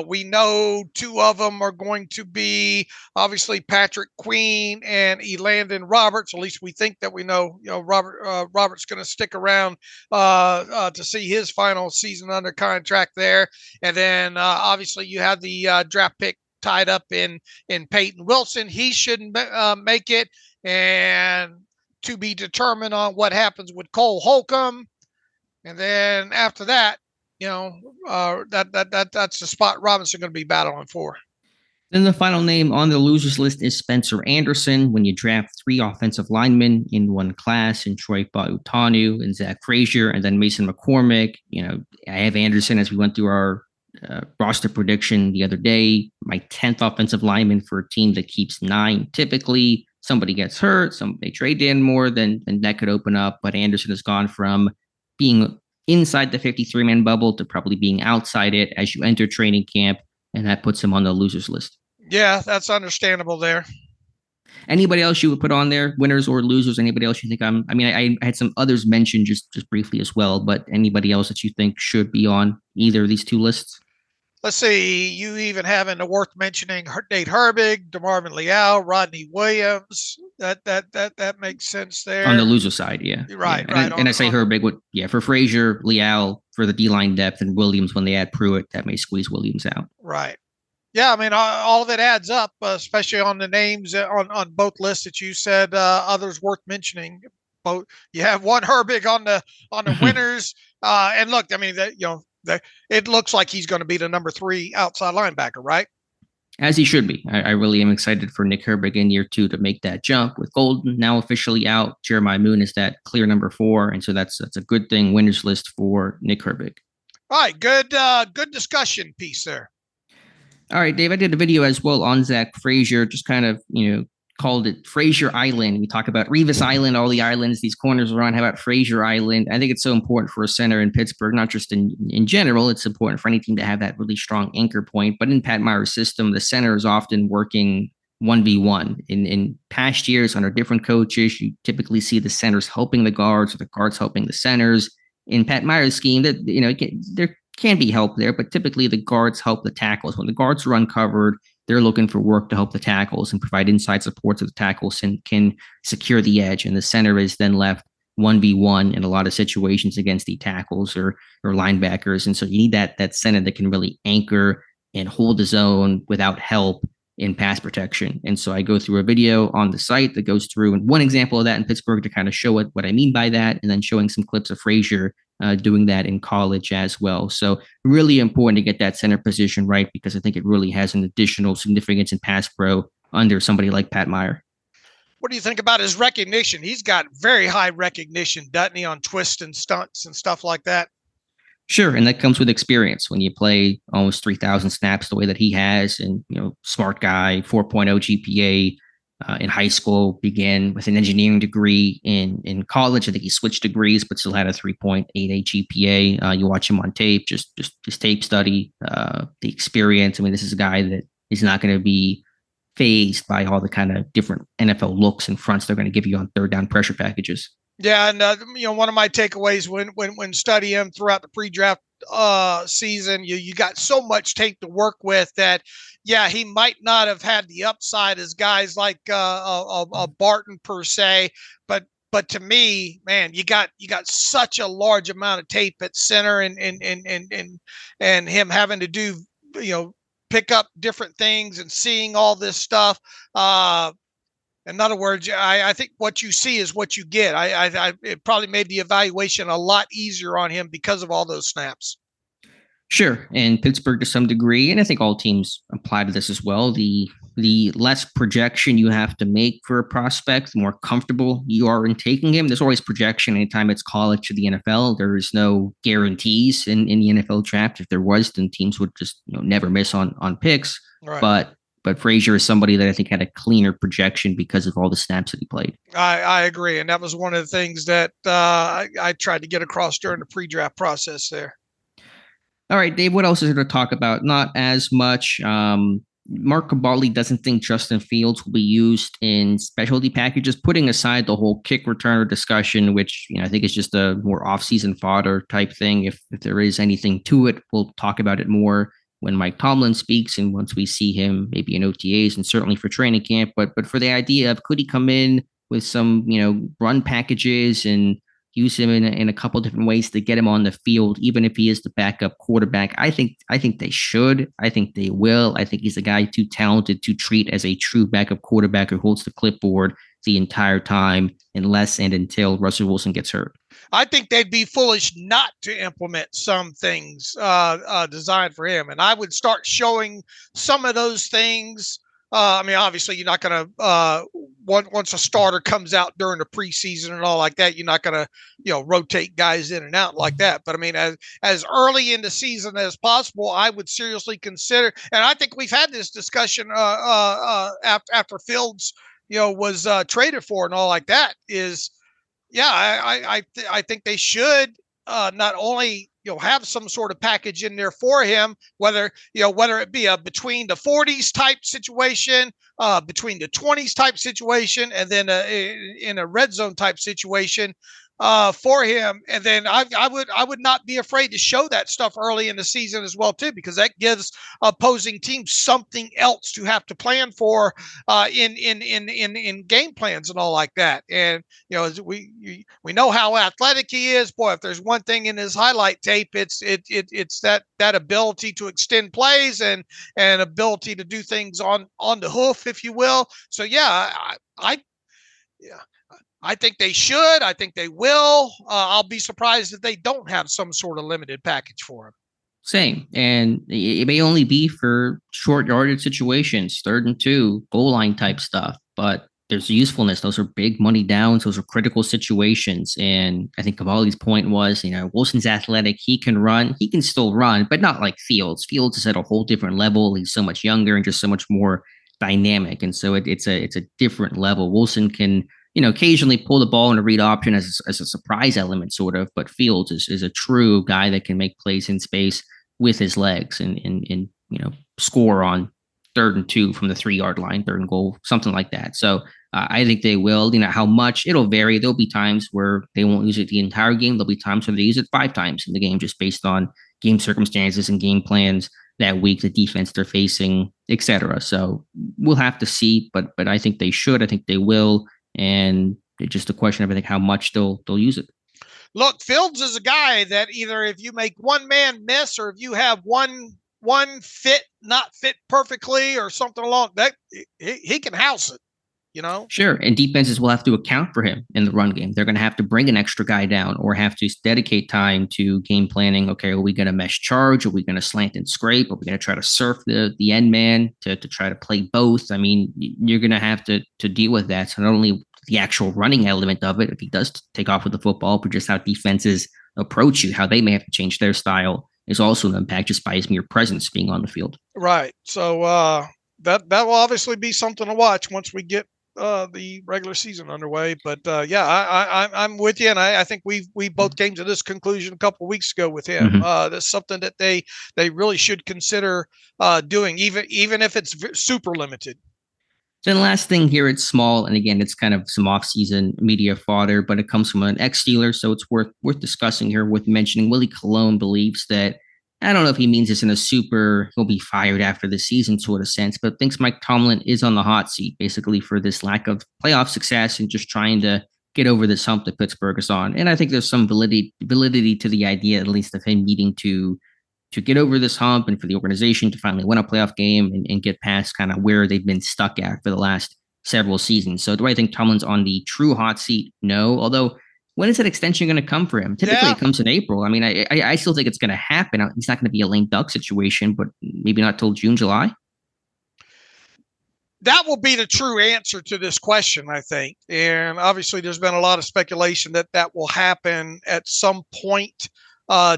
We know 2 of them are going to be obviously Patrick Queen and Elandon Roberts. At least we think that we know, Roberts going to stick around to see his final season under contract there. And then obviously you have the draft pick tied up in Peyton Wilson. He shouldn't make it. And to be determined on what happens with Cole Holcomb. And then after that, that's the spot Robinson going to be battling for. Then the final name on the losers list is Spencer Anderson. When you draft 3 offensive linemen in one class, in Troy Fautanu and Zach Frazier, and then Mason McCormick, I have Anderson as we went through our roster prediction the other day, my 10th offensive lineman for a team that keeps 9 typically. Somebody gets hurt, they trade Dan Moore, then that could open up. But Anderson has gone from being inside the 53-man bubble to probably being outside it as you enter training camp, and that puts him on the losers list. Yeah, that's understandable there. Anybody else you would put on there, winners or losers? Anybody else you think I had some others mentioned just briefly as well, but anybody else that you think should be on either of these 2 lists? Let's see. You even have in the worth mentioning Nate Herbig, DeMarvin Leal, Rodney Williams. That makes sense there. On the loser side, yeah. Right, yeah. right. And I say Herbig for Frazier, Leal for the D-line depth, and Williams when they add Pruitt, that may squeeze Williams out. Right. Yeah, I mean, all of it adds up, especially on the names on both lists that you said. Others worth mentioning. Both you have one Herbig on the winners, and look, I mean that it looks like he's going to be the number 3 outside linebacker, right? As he should be. I really am excited for Nick Herbig in year 2 to make that jump. With Golden now officially out, Jeremiah Moon is that clear number 4, and so that's a good thing. Winners list for Nick Herbig. All right, good discussion piece there. All right, Dave, I did a video as well on Zach Frazier, just kind of, called it Frazier Island. We talk about Revis Island, all the islands these corners are on. How about Frazier Island? I think it's so important for a center in Pittsburgh, not just in general. It's important for any team to have that really strong anchor point. But in Pat Meyer's system, the center is often working 1v1. In past years, under different coaches, you typically see the centers helping the guards or the guards helping the centers. In Pat Meyer's scheme, that there can be help there, but typically the guards help the tackles. When the guards are uncovered, they're looking for work to help the tackles and provide inside support to the tackles and can secure the edge. And the center is then left 1v1 in a lot of situations against the tackles or linebackers. And so you need that center that can really anchor and hold the zone without help in pass protection. And so I go through a video on the site that goes through and one example of that in Pittsburgh to kind of show what I mean by that, and then showing some clips of Frazier doing that in college as well. So really important to get that center position right, because I think it really has an additional significance in pass pro under somebody like Pat Meyer. What do you think about his recognition? He's got very high recognition, doesn't he, on twists and stunts and stuff like that? Sure, and that comes with experience. When you play almost 3,000 snaps the way that he has, and smart guy, 4.0 GPA in high school, began with an engineering degree in college. I think he switched degrees, but still had a 3.88 GPA. You watch him on tape, just tape study, the experience. I mean, this is a guy that is not going to be phased by all the kind of different NFL looks and fronts they're going to give you on third down pressure packages. Yeah, and one of my takeaways when studying him throughout the pre-draft season, you got so much tape to work with that, yeah, he might not have had the upside as guys like a Barton per se, but to me, man, you got such a large amount of tape at center and him having to do pick up different things and seeing all this stuff. In other words, I think what you see is what you get. It probably made the evaluation a lot easier on him because of all those snaps. Sure. And Pittsburgh to some degree, and I think all teams apply to this as well, the less projection you have to make for a prospect, the more comfortable you are in taking him. There's always projection anytime it's college to the NFL. There is no guarantees in the NFL draft. If there was, then teams would just never miss on picks. Right. But Frazier is somebody that I think had a cleaner projection because of all the snaps that he played. I agree. And that was one of the things that I tried to get across during the pre-draft process there. All right, Dave, what else is there to talk about? Not as much. Mark Cabali doesn't think Justin Fields will be used in specialty packages, putting aside the whole kick returner discussion, which I think is just a more off-season fodder type thing. If there is anything to it, we'll talk about it more when Mike Tomlin speaks and once we see him maybe in OTAs and certainly for training camp. But for the idea of could he come in with some run packages and use him in a couple different ways to get him on the field, even if he is the backup quarterback. I think they should. I think they will. I think he's a guy too talented to treat as a true backup quarterback who holds the clipboard the entire time unless and until Russell Wilson gets hurt. I think they'd be foolish not to implement some things designed for him. And I would start showing some of those things. Obviously, you're not going to once a starter comes out during the preseason and all like that, you're not going to rotate guys in and out like that. But as early in the season as possible, I would seriously consider. And I think we've had this discussion after Fields was traded for and all like that. I think they should not only have some sort of package in there for him, whether it be a between the 40s type situation, between the 20s type situation, and then in a red zone type situation for him. And then I would not be afraid to show that stuff early in the season as well too, because that gives opposing teams something else to have to plan for in game plans and all like that. And we know how athletic he is. Boy, if there's one thing in his highlight tape, it's that ability to extend plays and ability to do things on the hoof, if you will. So I think they should. I think they will. I'll be surprised if they don't have some sort of limited package for him. Same. And it may only be for short yardage situations, 3rd and 2, goal line type stuff. But there's usefulness. Those are big money downs. Those are critical situations. And I think Cavalli's point was, Wilson's athletic. He can run. He can still run, but not like Fields. Fields is at a whole different level. He's so much younger and just so much more dynamic. And so it's a different level. Wilson can occasionally pull the ball in a read option as a surprise element, sort of. But Fields is a true guy that can make plays in space with his legs and score on 3rd and 2 from the 3-yard line, 3rd and goal, something like that. So I think they will. How much it'll vary. There'll be times where they won't use it the entire game. There'll be times where they use it 5 times in the game, just based on game circumstances and game plans that week, the defense they're facing, etc. So we'll have to see, but I think they should. I think they will, and it's just a question of, I think, how much they'll use it. Look, Fields is a guy that either if you make one man miss, or if you have one not fit perfectly or something along that, he can house it. Sure. And defenses will have to account for him in the run game. They're going to have to bring an extra guy down, or have to dedicate time to game planning. Okay, are we going to mesh charge? Are we going to slant and scrape? Are we going to try to surf the end man to try to play both? I mean, you're going to have to deal with that. So not only the actual running element of it, if he does take off with the football, but just how defenses approach you, how they may have to change their style is also an impact, just by his mere presence being on the field. Right. So that will obviously be something to watch once we get the regular season underway. But I'm with you, and I think we both came to this conclusion a couple of weeks ago with him. Mm-hmm. That's something that they really should consider doing, even if it's super limited. Then the last thing here, it's small, and again, it's kind of some off-season media fodder, but it comes from an ex-Steeler, so it's worth discussing here, worth mentioning. Willie Colon believes that, I don't know if he means this in a super, he'll be fired after the season sort of sense, but thinks Mike Tomlin is on the hot seat, basically, for this lack of playoff success and just trying to get over this hump that Pittsburgh is on. And I think there's some validity to the idea, at least, of him needing to get over this hump, and for the organization to finally win a playoff game and get past kind of where they've been stuck at for the last several seasons. So do I think Tomlin's on the true hot seat? No. Although, when is that extension going to come for him? Typically, it comes in April. I mean, I still think it's going to happen. It's not going to be a lame duck situation, but maybe not till June, July. That will be the true answer to this question, I think. And obviously, there's been a lot of speculation that will happen at some point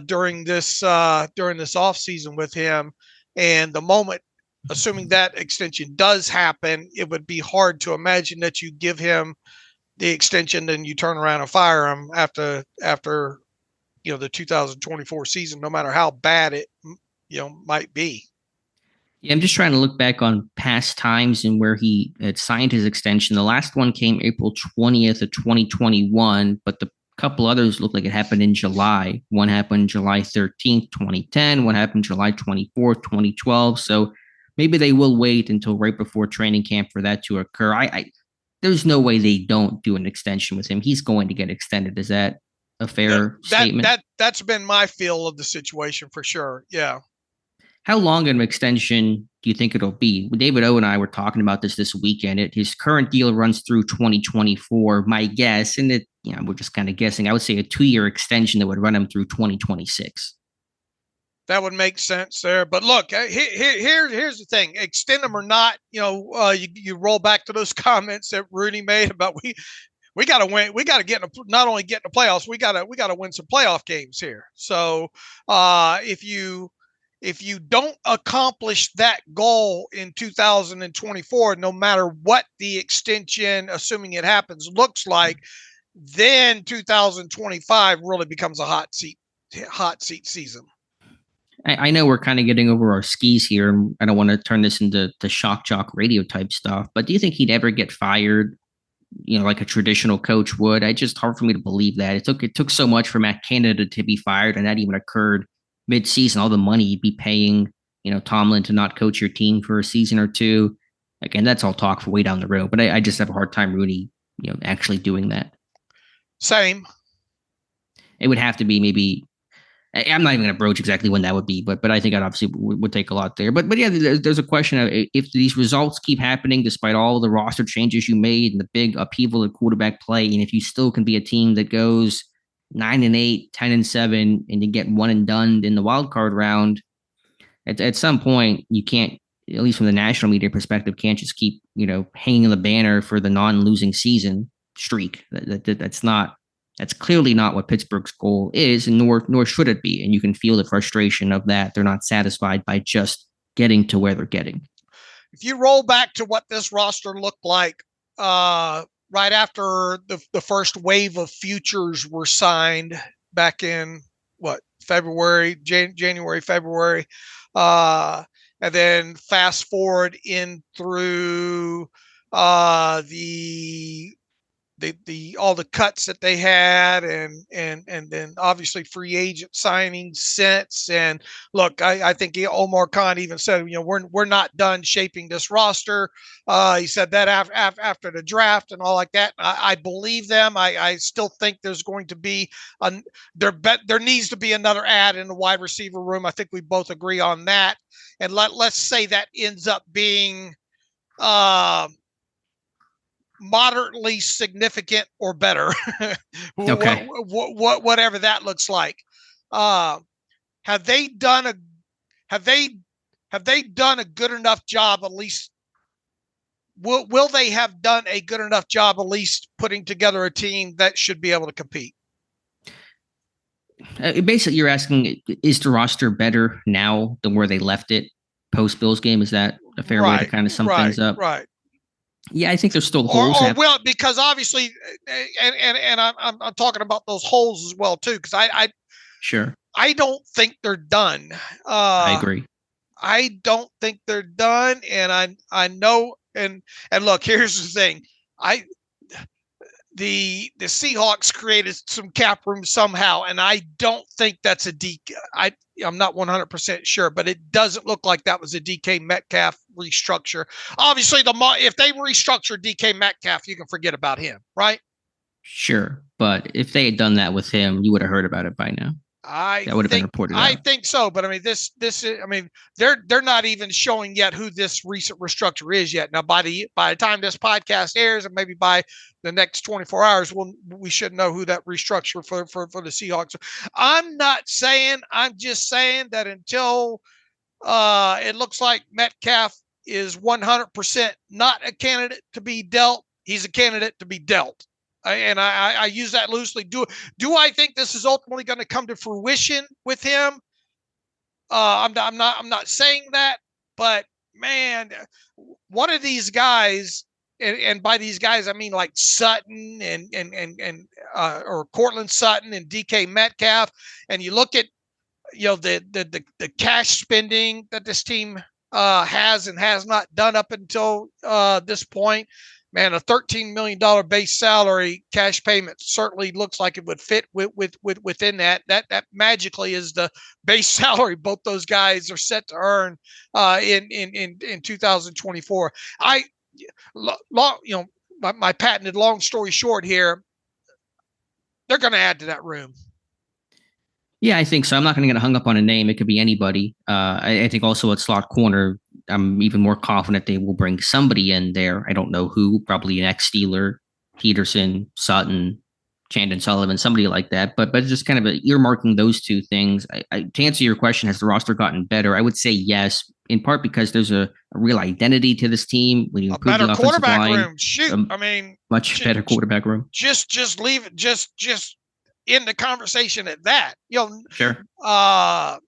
during this off season with him. And the moment, assuming that extension does happen, it would be hard to imagine that you give him the extension, then you turn around and fire him after the 2024 season, no matter how bad it might be. Yeah, I'm just trying to look back on past times and where he had signed his extension. The last one came April 20th of 2021, but the couple others look like it happened in July. One happened July 13th, 2010. One happened July 24th, 2012. So maybe they will wait until right before training camp for that to occur. There's no way they don't do an extension with him. He's going to get extended. Is that a fair statement? That's been my feel of the situation for sure. Yeah. How long of an extension do you think it'll be? David O and I were talking about this weekend. His current deal runs through 2024. My guess, and we're just kind of guessing, I would say a 2-year extension that would run him through 2026. That would make sense there. But look, here's the thing: extend them or not, you roll back to those comments that Rooney made about we got to win. We got to not only get in the playoffs, we got to win some playoff games here. So if you don't accomplish that goal in 2024, no matter what the extension, assuming it happens, looks like, then 2025 really becomes a hot seat season. I know we're kind of getting over our skis here. I don't want to turn this into the shock jock radio type stuff, but do you think he'd ever get fired, like a traditional coach would? It's just hard for me to believe that. It took so much for Matt Canada to be fired, and that even occurred mid-season. All the money you'd be paying, Tomlin to not coach your team for a season or two. Again, that's all talk for way down the road, but I just have a hard time Rooney, actually doing that. Same. It would have to be maybe, I'm not even going to broach exactly when that would be, but I think it obviously would take a lot there. But yeah, there's a question of if these results keep happening despite all the roster changes you made and the big upheaval of quarterback play, and if you still can be a team that goes 9-8, 10-7, and you get one and done in the wild card round, at some point you can't, at least from the national media perspective, can't just keep hanging the banner for the non-losing season streak. That's clearly not what Pittsburgh's goal is, and nor should it be. And you can feel the frustration of that. They're not satisfied by just getting to where they're getting. If you roll back to what this roster looked like right after the first wave of futures were signed back in January, February, and then fast forward in through the all the cuts that they had, and then obviously free agent signings since. And look, I think Omar Khan even said, we're not done shaping this roster. He said that after the draft and all like that. I believe them. I still think there's going to be there needs to be another ad in the wide receiver room. I think we both agree on that. And let's say that ends up being moderately significant or better. Okay. Whatever that looks like. Have they done a good enough job, at least? Will they have done a good enough job, at least putting together a team that should be able to compete? Basically, you're asking, is the roster better now than where they left it post Bills game? Is that a fair way to kind of sum things up? Right. Yeah, I think there's still holes. Well, because obviously, and I'm talking about those holes as well too, because I don't think they're done. I agree. I don't think they're done, and I know, and look, here's the thing, the Seahawks created some cap room somehow, and I don't think that's a DK. I'm not 100% sure, but it doesn't look like that was a DK Metcalf restructure. Obviously, if they restructure DK Metcalf, you can forget about him, right? Sure, but if they had done that with him, you would have heard about it by now. That would have been reported out. I think so, but I mean, this is, I mean, they're not even showing yet who this recent restructure is yet. Now, by the time this podcast airs, and maybe by the next 24 hours, we should know who that restructure for the Seahawks. I'm just saying that until it looks like Metcalf is 100% not a candidate to be dealt, he's a candidate to be dealt. And I use that loosely. Do I think this is ultimately going to come to fruition with him? I'm not saying that, but man, one of these guys, and by these guys I mean like Sutton or Cortland Sutton and DK Metcalf, and you look at the cash spending that this team has and has not done up until this point. Man, a $13 million base salary cash payment certainly looks like it would fit within that. That magically is the base salary both those guys are set to earn in 2024. My patented long story short here, they're going to add to that room. Yeah, I think so. I'm not going to get hung up on a name. It could be anybody. I think also at slot corner, I'm even more confident they will bring somebody in there. I don't know who, probably an ex-Steeler, Peterson, Sutton, Chandon Sullivan, somebody like that. But just kind of earmarking those two things. To answer your question, has the roster gotten better? I would say yes, in part because there's a real identity to this team. When you improve the offensive line, room. Shoot, I mean, much better quarterback room. Just leave it. Just end the conversation at that. Sure. A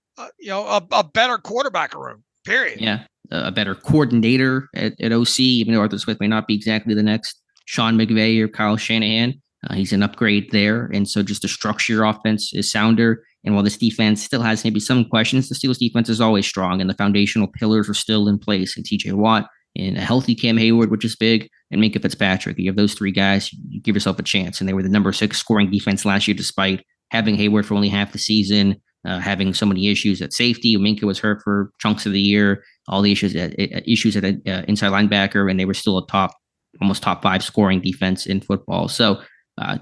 better quarterback room. Period. Yeah. A better coordinator at OC, even though Arthur Smith may not be exactly the next Sean McVay or Kyle Shanahan. He's an upgrade there. And so just the structure offense is sounder. And while this defense still has maybe some questions, the Steelers defense is always strong and the foundational pillars are still in place. And TJ Watt and a healthy Cam Hayward, which is big, and Minkah Fitzpatrick. You have those three guys, you give yourself a chance. And they were the number 6 scoring defense last year, despite having Hayward for only half the season, having so many issues at safety. Minkah was hurt for chunks of the year, all the issues at inside linebacker, and they were still almost top 5 scoring defense in football. So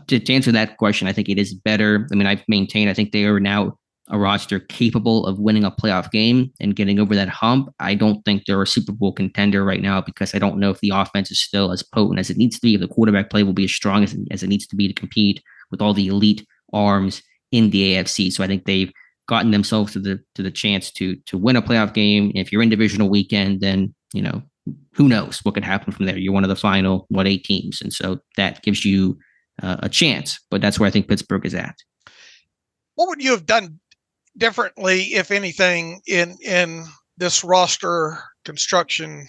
to answer that question, I think it is better. I mean, I've maintained, I think they are now a roster capable of winning a playoff game and getting over that hump. I don't think they're a Super Bowl contender right now because I don't know if the offense is still as potent as it needs to be, if the quarterback play will be as strong as it needs to be to compete with all the elite arms in the AFC. So I think they've gotten themselves to the chance to win a playoff game. If you're in divisional weekend, then who knows what could happen from there. You're one of the final 8 teams, and so that gives you a chance. But that's where I think Pittsburgh is at. What would you have done differently, if anything, in this roster construction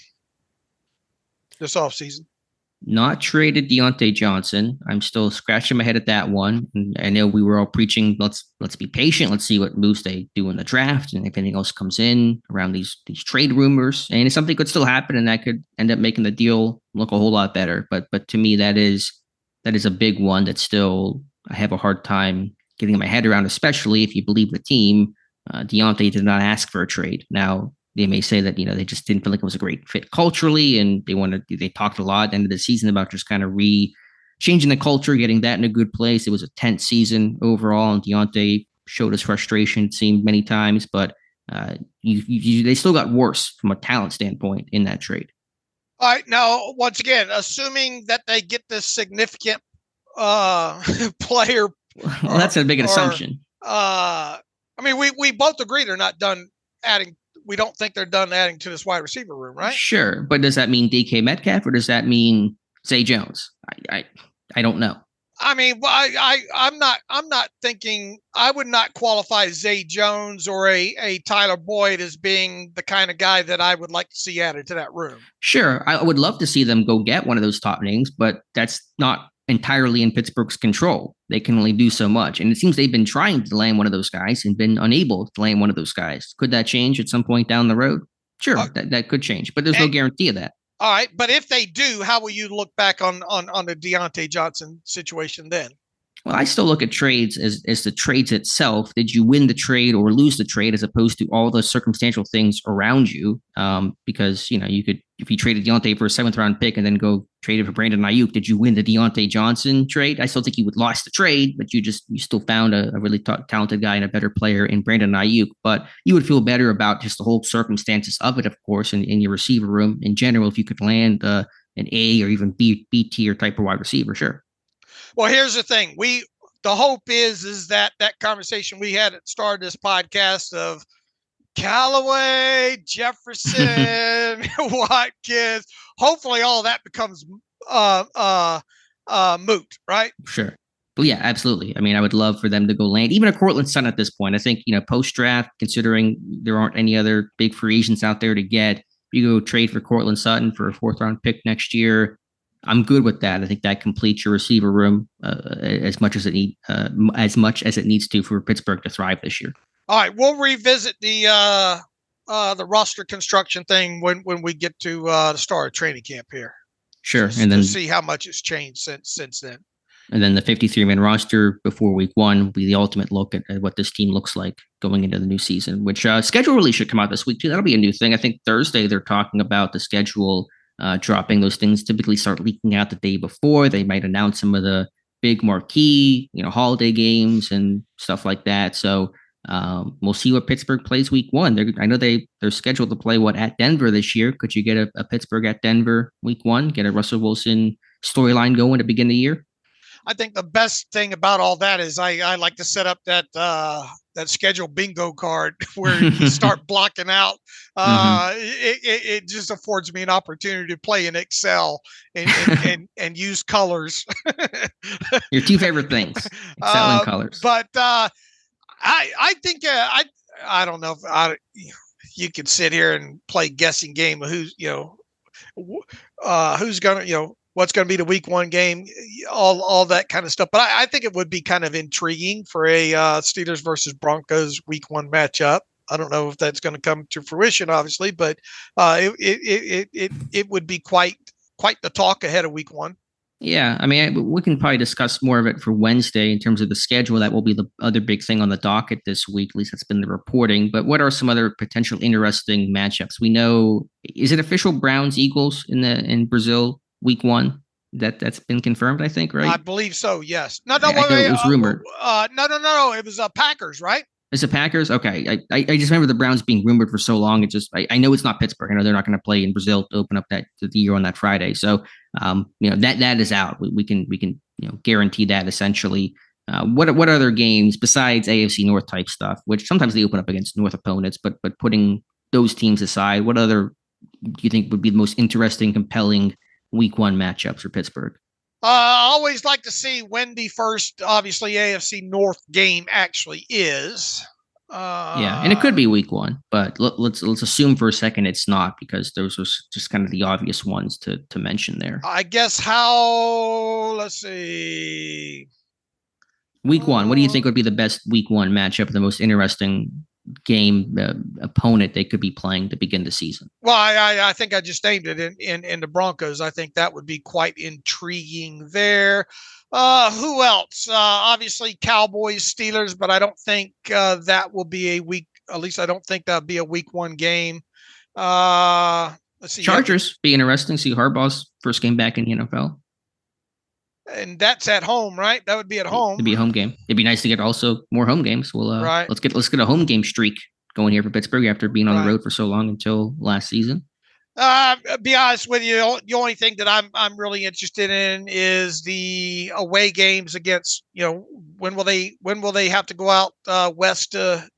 this offseason? Not traded Deontay Johnson. I'm still scratching my head at that one. And I know we were all preaching, let's be patient. Let's see what moves they do in the draft, and if anything else comes in around these trade rumors. And if something could still happen, and that could end up making the deal look a whole lot better. But to me, that is a big one that still I have a hard time getting my head around, especially if you believe the team. Deontay did not ask for a trade. Now, they may say that, they just didn't feel like it was a great fit culturally, and they talked a lot at the end of the season about just kind of changing the culture, getting that in a good place. It was a tense season overall, and Deontay showed his frustration, it seemed, many times, but they still got worse from a talent standpoint in that trade. All right. Now, once again, assuming that they get this significant player. Well, that's a big assumption. We both agree they're not done adding. We don't think they're done adding to this wide receiver room, right? Sure. But does that mean DK Metcalf, or does that mean Zay Jones? I don't know. I'm not thinking. I would not qualify Zay Jones or a Tyler Boyd as being the kind of guy that I would like to see added to that room. Sure. I would love to see them go get one of those top names, but that's not entirely in Pittsburgh's control. They can only do so much. And it seems they've been trying to land one of those guys and been unable to land one of those guys. Could that change at some point down the road? Sure, that could change, but there's no guarantee of that. All right. But if they do, how will you look back on the Deontay Johnson situation then? Well, I still look at trades as the trades itself. Did you win the trade or lose the trade, as opposed to all the circumstantial things around you? Because, you could, if you traded Deontay for a 7th round pick and then go trade it for Brandon Ayuk, did you win the Deontay Johnson trade? I still think you would lost the trade, but you still found a really talented guy and a better player in Brandon Ayuk. But you would feel better about just the whole circumstances of it, of course, in your receiver room in general, if you could land an A or even B tier type of wide receiver. Sure. Well, here's the thing. The hope is that conversation we had at the start of this podcast of Callaway, Jefferson, Watkins. Hopefully all that becomes moot, right? Sure. Well, yeah, absolutely. I would love for them to go land even a Courtland Sutton at this point. I think, post-draft, considering there aren't any other big free agents out there to get, you go trade for Courtland Sutton for a 4th round pick next year. I'm good with that. I think that completes your receiver room as much as it needs to for Pittsburgh to thrive this year. All right, we'll revisit the roster construction thing when we get to the start of training camp here. Sure, and then see how much it's changed since then. And then the 53-man roster before week 1 will be the ultimate look at what this team looks like going into the new season. Which schedule really should come out this week too. That'll be a new thing. I think Thursday they're talking about the schedule. Dropping. Those things typically start leaking out the day before. They might announce some of the big marquee, holiday games and stuff like that. So we'll see what Pittsburgh plays week 1. I know they're scheduled to play at Denver this year. Could you get a Pittsburgh at Denver week 1? Get a Russell Wilson storyline going to begin the year? I think the best thing about all that is I like to set up that schedule bingo card where you start blocking out. It just affords me an opportunity to play in Excel and use colors. Your 2 favorite things, Excel and colors. But I think I don't know if you could sit here and play guessing game of who's gonna what's going to be the week 1 game, all that kind of stuff. But I think it would be kind of intriguing for a Steelers versus Broncos week 1 matchup. I don't know if that's going to come to fruition, obviously, but it would be quite the talk ahead of week 1. Yeah, we can probably discuss more of it for Wednesday in terms of the schedule. That will be the other big thing on the docket this week. At least that's been the reporting. But what are some other potential interesting matchups? We know, is it official Browns-Eagles in Brazil week 1? That's been confirmed, I think, right? I believe so. Yes. No. It was rumored. No. It was Packers, right? Is it Packers? Okay. I just remember the Browns being rumored for so long. It just I know it's not Pittsburgh. I know they're not going to play in Brazil to open up the year on that Friday. So that is out. We can guarantee that essentially. What other games besides AFC North type stuff, which sometimes they open up against North opponents, but putting those teams aside, what other do you think would be the most interesting, compelling week 1 matchups for Pittsburgh? I always like to see when the first, obviously, AFC North game actually is. Yeah, and it could be week 1, but let's assume for a second it's not, because those are just kind of the obvious ones to mention there. I guess let's see. Week 1, what do you think would be the best week 1 matchup, the most interesting game opponent they could be playing to begin the season? Well, I think I just named it in the Broncos. I think that would be quite intriguing there. Who else? Obviously Cowboys, Steelers, but I don't think that will be a week. At least I don't think that'll be a week 1 game. Let's see. Chargers be interesting. See Harbaugh's first game back in the NFL. And that's at home, right? That would be at home. It'd be a home game. It'd be nice to get also more home games. Well, right. Let's get a home game streak going here for Pittsburgh after being on the road for so long until last season. Be honest with you, the only thing that I'm really interested in is the away games against, when will they have to go out west to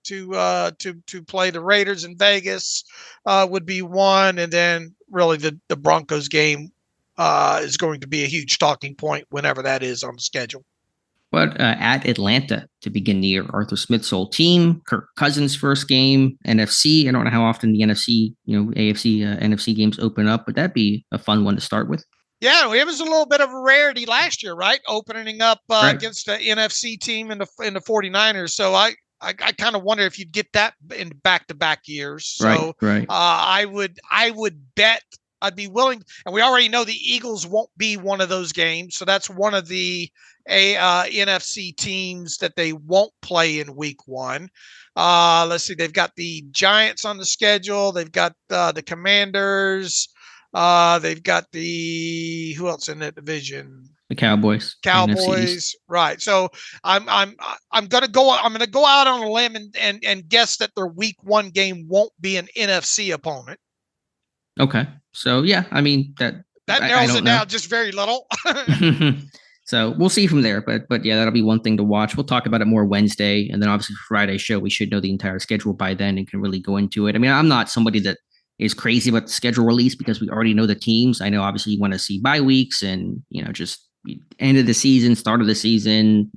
play the Raiders in Vegas would be one, and then really the Broncos game is going to be a huge talking point whenever that is on the schedule. But at Atlanta to begin the year, Arthur Smith's old team, Kirk Cousins' first game, NFC. I don't know how often the NFC, AFC, NFC games open up, but that'd be a fun one to start with. Yeah, it was a little bit of a rarity last year, right? Opening up against the NFC team in the 49ers. So I kind of wonder if you'd get that in back-to-back years. So right. I would bet. I'd be willing, and we already know the Eagles won't be one of those games. So that's one of the NFC teams that they won't play in week 1. Let's see. They've got the Giants on the schedule. They've got the Commanders. They've got who else in that division? The Cowboys. Right. So I'm going to go out on a limb and guess that their week 1 game won't be an NFC opponent. Okay. So yeah, I mean that narrows it down just very little. So we'll see from there, but yeah, that'll be one thing to watch. We'll talk about it more Wednesday, and then obviously for Friday's show, we should know the entire schedule by then and can really go into it. I mean, I'm not somebody that is crazy about the schedule release because we already know the teams. I know obviously you want to see bye weeks and just end of the season, start of the season,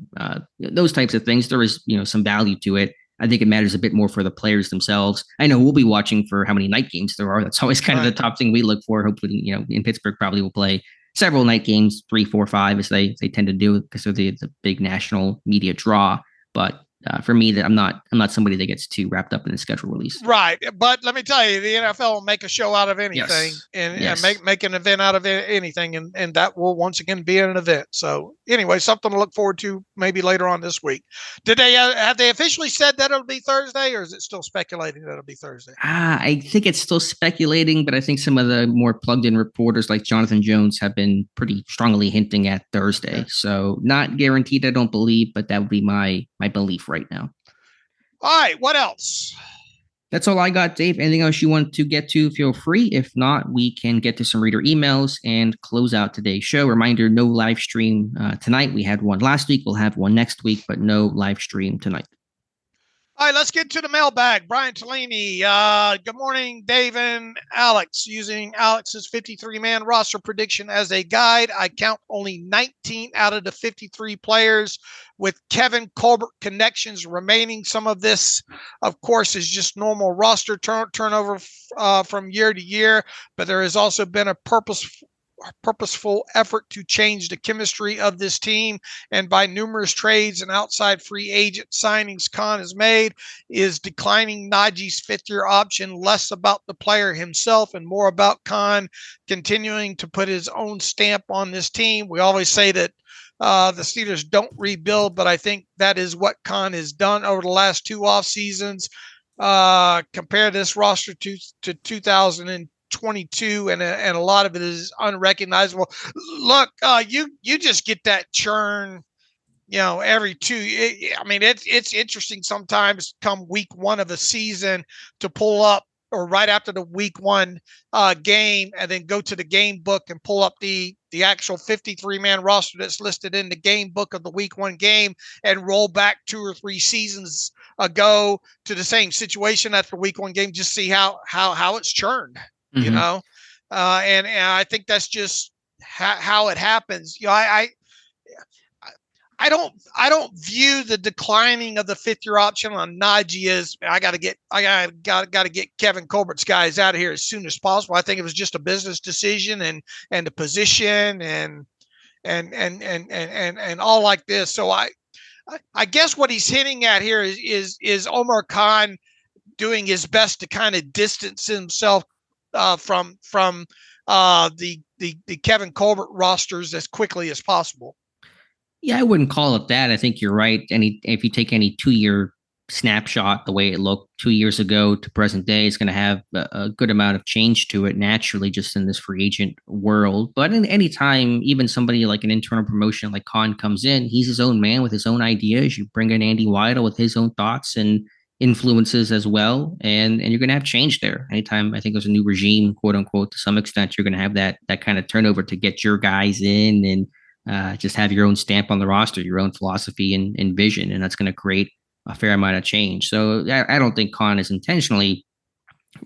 those types of things. There is some value to it. I think it matters a bit more for the players themselves. I know we'll be watching for how many night games there are. That's always kind of the top thing we look for. Hopefully, in Pittsburgh, probably will play several night games, 3, 4, 5, as they tend to do because they're the big national media draw. But for me, that I'm not somebody that gets too wrapped up in the schedule release. Right. But let me tell you, the NFL will make a show out of anything and make an event out of anything. And that will once again be an event. So anyway, something to look forward to maybe later on this week. Did they have they officially said that it'll be Thursday, or is it still speculating that it'll be Thursday? I think it's still speculating, but I think some of the more plugged in reporters like Jonathan Jones have been pretty strongly hinting at Thursday. Okay. So not guaranteed, I don't believe, but that would be my belief right now. All right. What else? That's all I got, Dave. Anything else you want to get to, feel free. If not, we can get to some reader emails and close out today's show. Reminder, no live stream tonight. We had one last week. We'll have one next week, but no live stream tonight. All right, let's get to the mailbag. Brian Tellini. Good morning, Dave and Alex. Using Alex's 53-man roster prediction as a guide, I count only 19 out of the 53 players with Kevin Colbert connections remaining. Some of this, of course, is just normal roster turnover from year to year, but there has also been a purposeful effort to change the chemistry of this team, and by numerous trades and outside free agent signings Khan has made, is declining Najee's fifth-year option less about the player himself and more about Khan continuing to put his own stamp on this team. We always say that the Steelers don't rebuild, but I think that is what Khan has done over the last 2 off seasons. Compare this roster to 2022, and a lot of it is unrecognizable. Look, you just get that churn, every 2. It's interesting sometimes come week 1 of a season to pull up, or right after the week 1 game, and then go to the game book and pull up the actual 53-man roster that's listed in the game book of the week 1 game and roll back 2 or 3 seasons ago to the same situation after week 1 game, just see how it's churned. Mm-hmm. And I think that's just how it happens. I I don't view the declining of the 5th-year option on Najee as I got to get Kevin Colbert's guys out of here as soon as possible. I think it was just a business decision and the position and all like this. So I guess what he's hinting at here is Omar Khan doing his best to kind of distance himself from the Kevin Colbert rosters as quickly as possible. Yeah, I wouldn't call it that. I think you're right. If you take any 2-year snapshot, the way it looked 2 years ago to present day, it's going to have a good amount of change to it naturally, just in this free agent world. But in any time, even somebody like an internal promotion like Khan comes in, he's his own man with his own ideas. You bring in Andy Weidel with his own thoughts and influences as well, and you're going to have change there. Anytime I think there's a new regime, quote unquote, to some extent, you're going to have that kind of turnover to get your guys in and just have your own stamp on the roster, your own philosophy and vision, and that's going to create a fair amount of change. So I don't think Khan is intentionally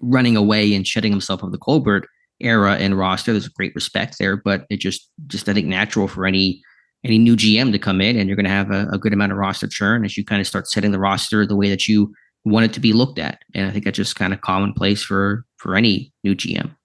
running away and shedding himself of the Colbert era and roster. There's a great respect there, but it just I think natural for any new GM to come in, and you're going to have a good amount of roster churn as you kind of start setting the roster the way that you want it to be looked at. And I think that's just kind of commonplace for any new GM.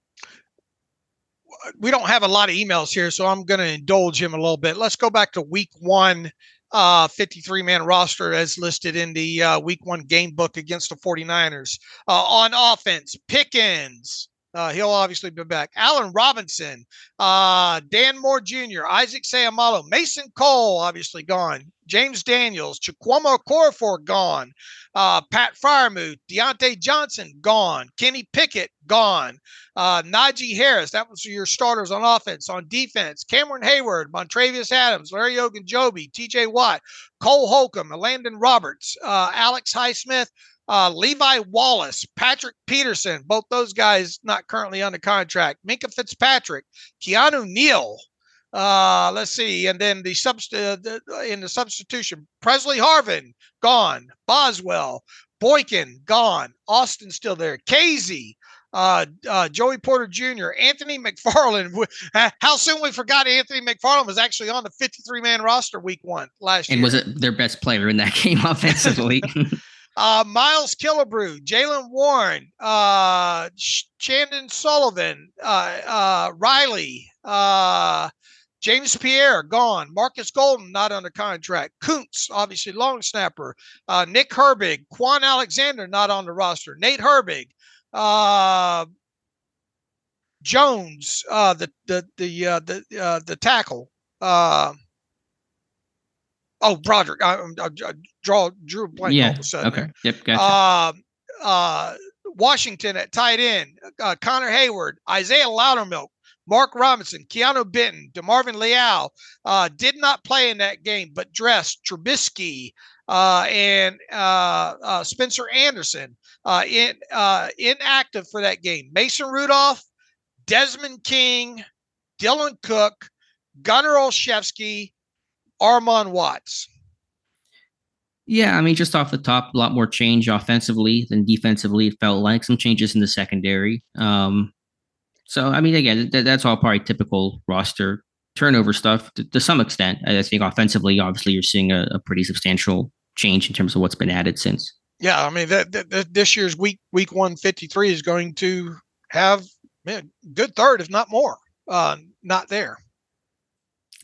We don't have a lot of emails here, so I'm going to indulge him a little bit. Let's go back to week 1, 53-man roster as listed in the week 1 game book against the 49ers. On offense, Pickens. He'll obviously be back. Allen Robinson, Dan Moore Jr., Isaac Seumalo, Mason Cole, obviously gone. James Daniels, Chukwuma Okorafor, gone. Pat Freiermuth, Deontay Johnson, gone. Kenny Pickett, gone. Najee Harris, that was your starters on offense. On defense, Cameron Hayward, Montravius Adams, Larry Ogunjobi, TJ Watt, Cole Holcomb, Landon Roberts, Alex Highsmith, Levi Wallace, Patrick Peterson, both those guys not currently under contract. Minka Fitzpatrick, Keanu Neal. Let's see, and then in the substitution, Presley Harvin, gone. Boswell, Boykin, gone. Austin still there. Casey, Joey Porter Jr., Anthony McFarland. How soon we forgot Anthony McFarland was actually on the 53-man roster week 1 last year. And was it their best player in that game offensively? Miles Killebrew, Jalen Warren, Chandon Sullivan, Riley, James Pierre, gone. Marcus Golden, not under contract. Kuntz, obviously long snapper. Nick Herbig, Quan Alexander, not on the roster. Nate Herbig, Jones, the tackle. Broderick. I drew a blank all of a sudden. Okay. Yep. Gotcha. Washington at tight end. Connor Hayward, Isaiah Loudermilk, Mark Robinson, Keanu Benton, DeMarvin Leal did not play in that game, but dressed. Trubisky and Spencer Anderson inactive for that game. Mason Rudolph, Desmond King, Dylan Cook, Gunnar Olszewski, Armon Watts. Yeah, I mean, just off the top, a lot more change offensively than defensively. It felt like some changes in the secondary. So, I mean, again, that's all probably typical roster turnover stuff to some extent. I think offensively, obviously, you're seeing a pretty substantial change in terms of what's been added since. Yeah, I mean, this year's week 153 is going to have a good third, if not more, not there.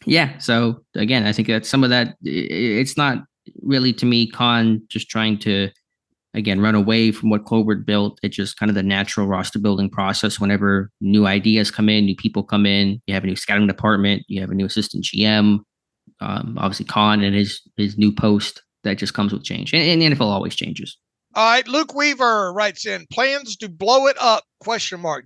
Yeah. So again, I think that some of that, it's not really, to me, Khan just trying to, again, run away from what Colbert built. It's just kind of the natural roster building process. Whenever new ideas come in, new people come in, you have a new scouting department, you have a new assistant GM, obviously Khan and his new post, that just comes with change. And the NFL always changes. All right, Luke Weaver writes in, plans to blow it up, ?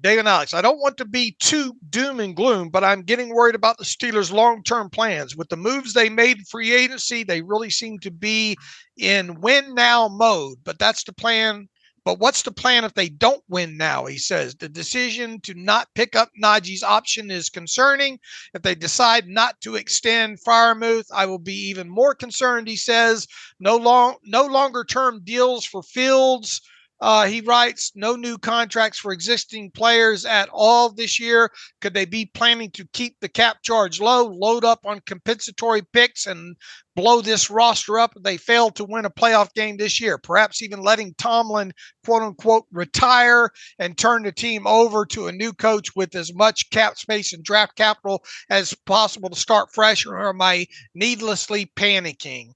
David Alex, I don't want to be too doom and gloom, but I'm getting worried about the Steelers' long-term plans. With the moves they made in free agency, they really seem to be in win-now mode, but that's the plan. But what's the plan if they don't win now? He says the decision to not pick up Najee's option is concerning. If they decide not to extend Freiermuth, I will be even more concerned. He says no longer term deals for Fields, He writes, no new contracts for existing players at all this year. Could they be planning to keep the cap charge low, load up on compensatory picks, and blow this roster up if they fail to win a playoff game this year? Perhaps even letting Tomlin, quote unquote, retire and turn the team over to a new coach with as much cap space and draft capital as possible to start fresh, or am I needlessly panicking?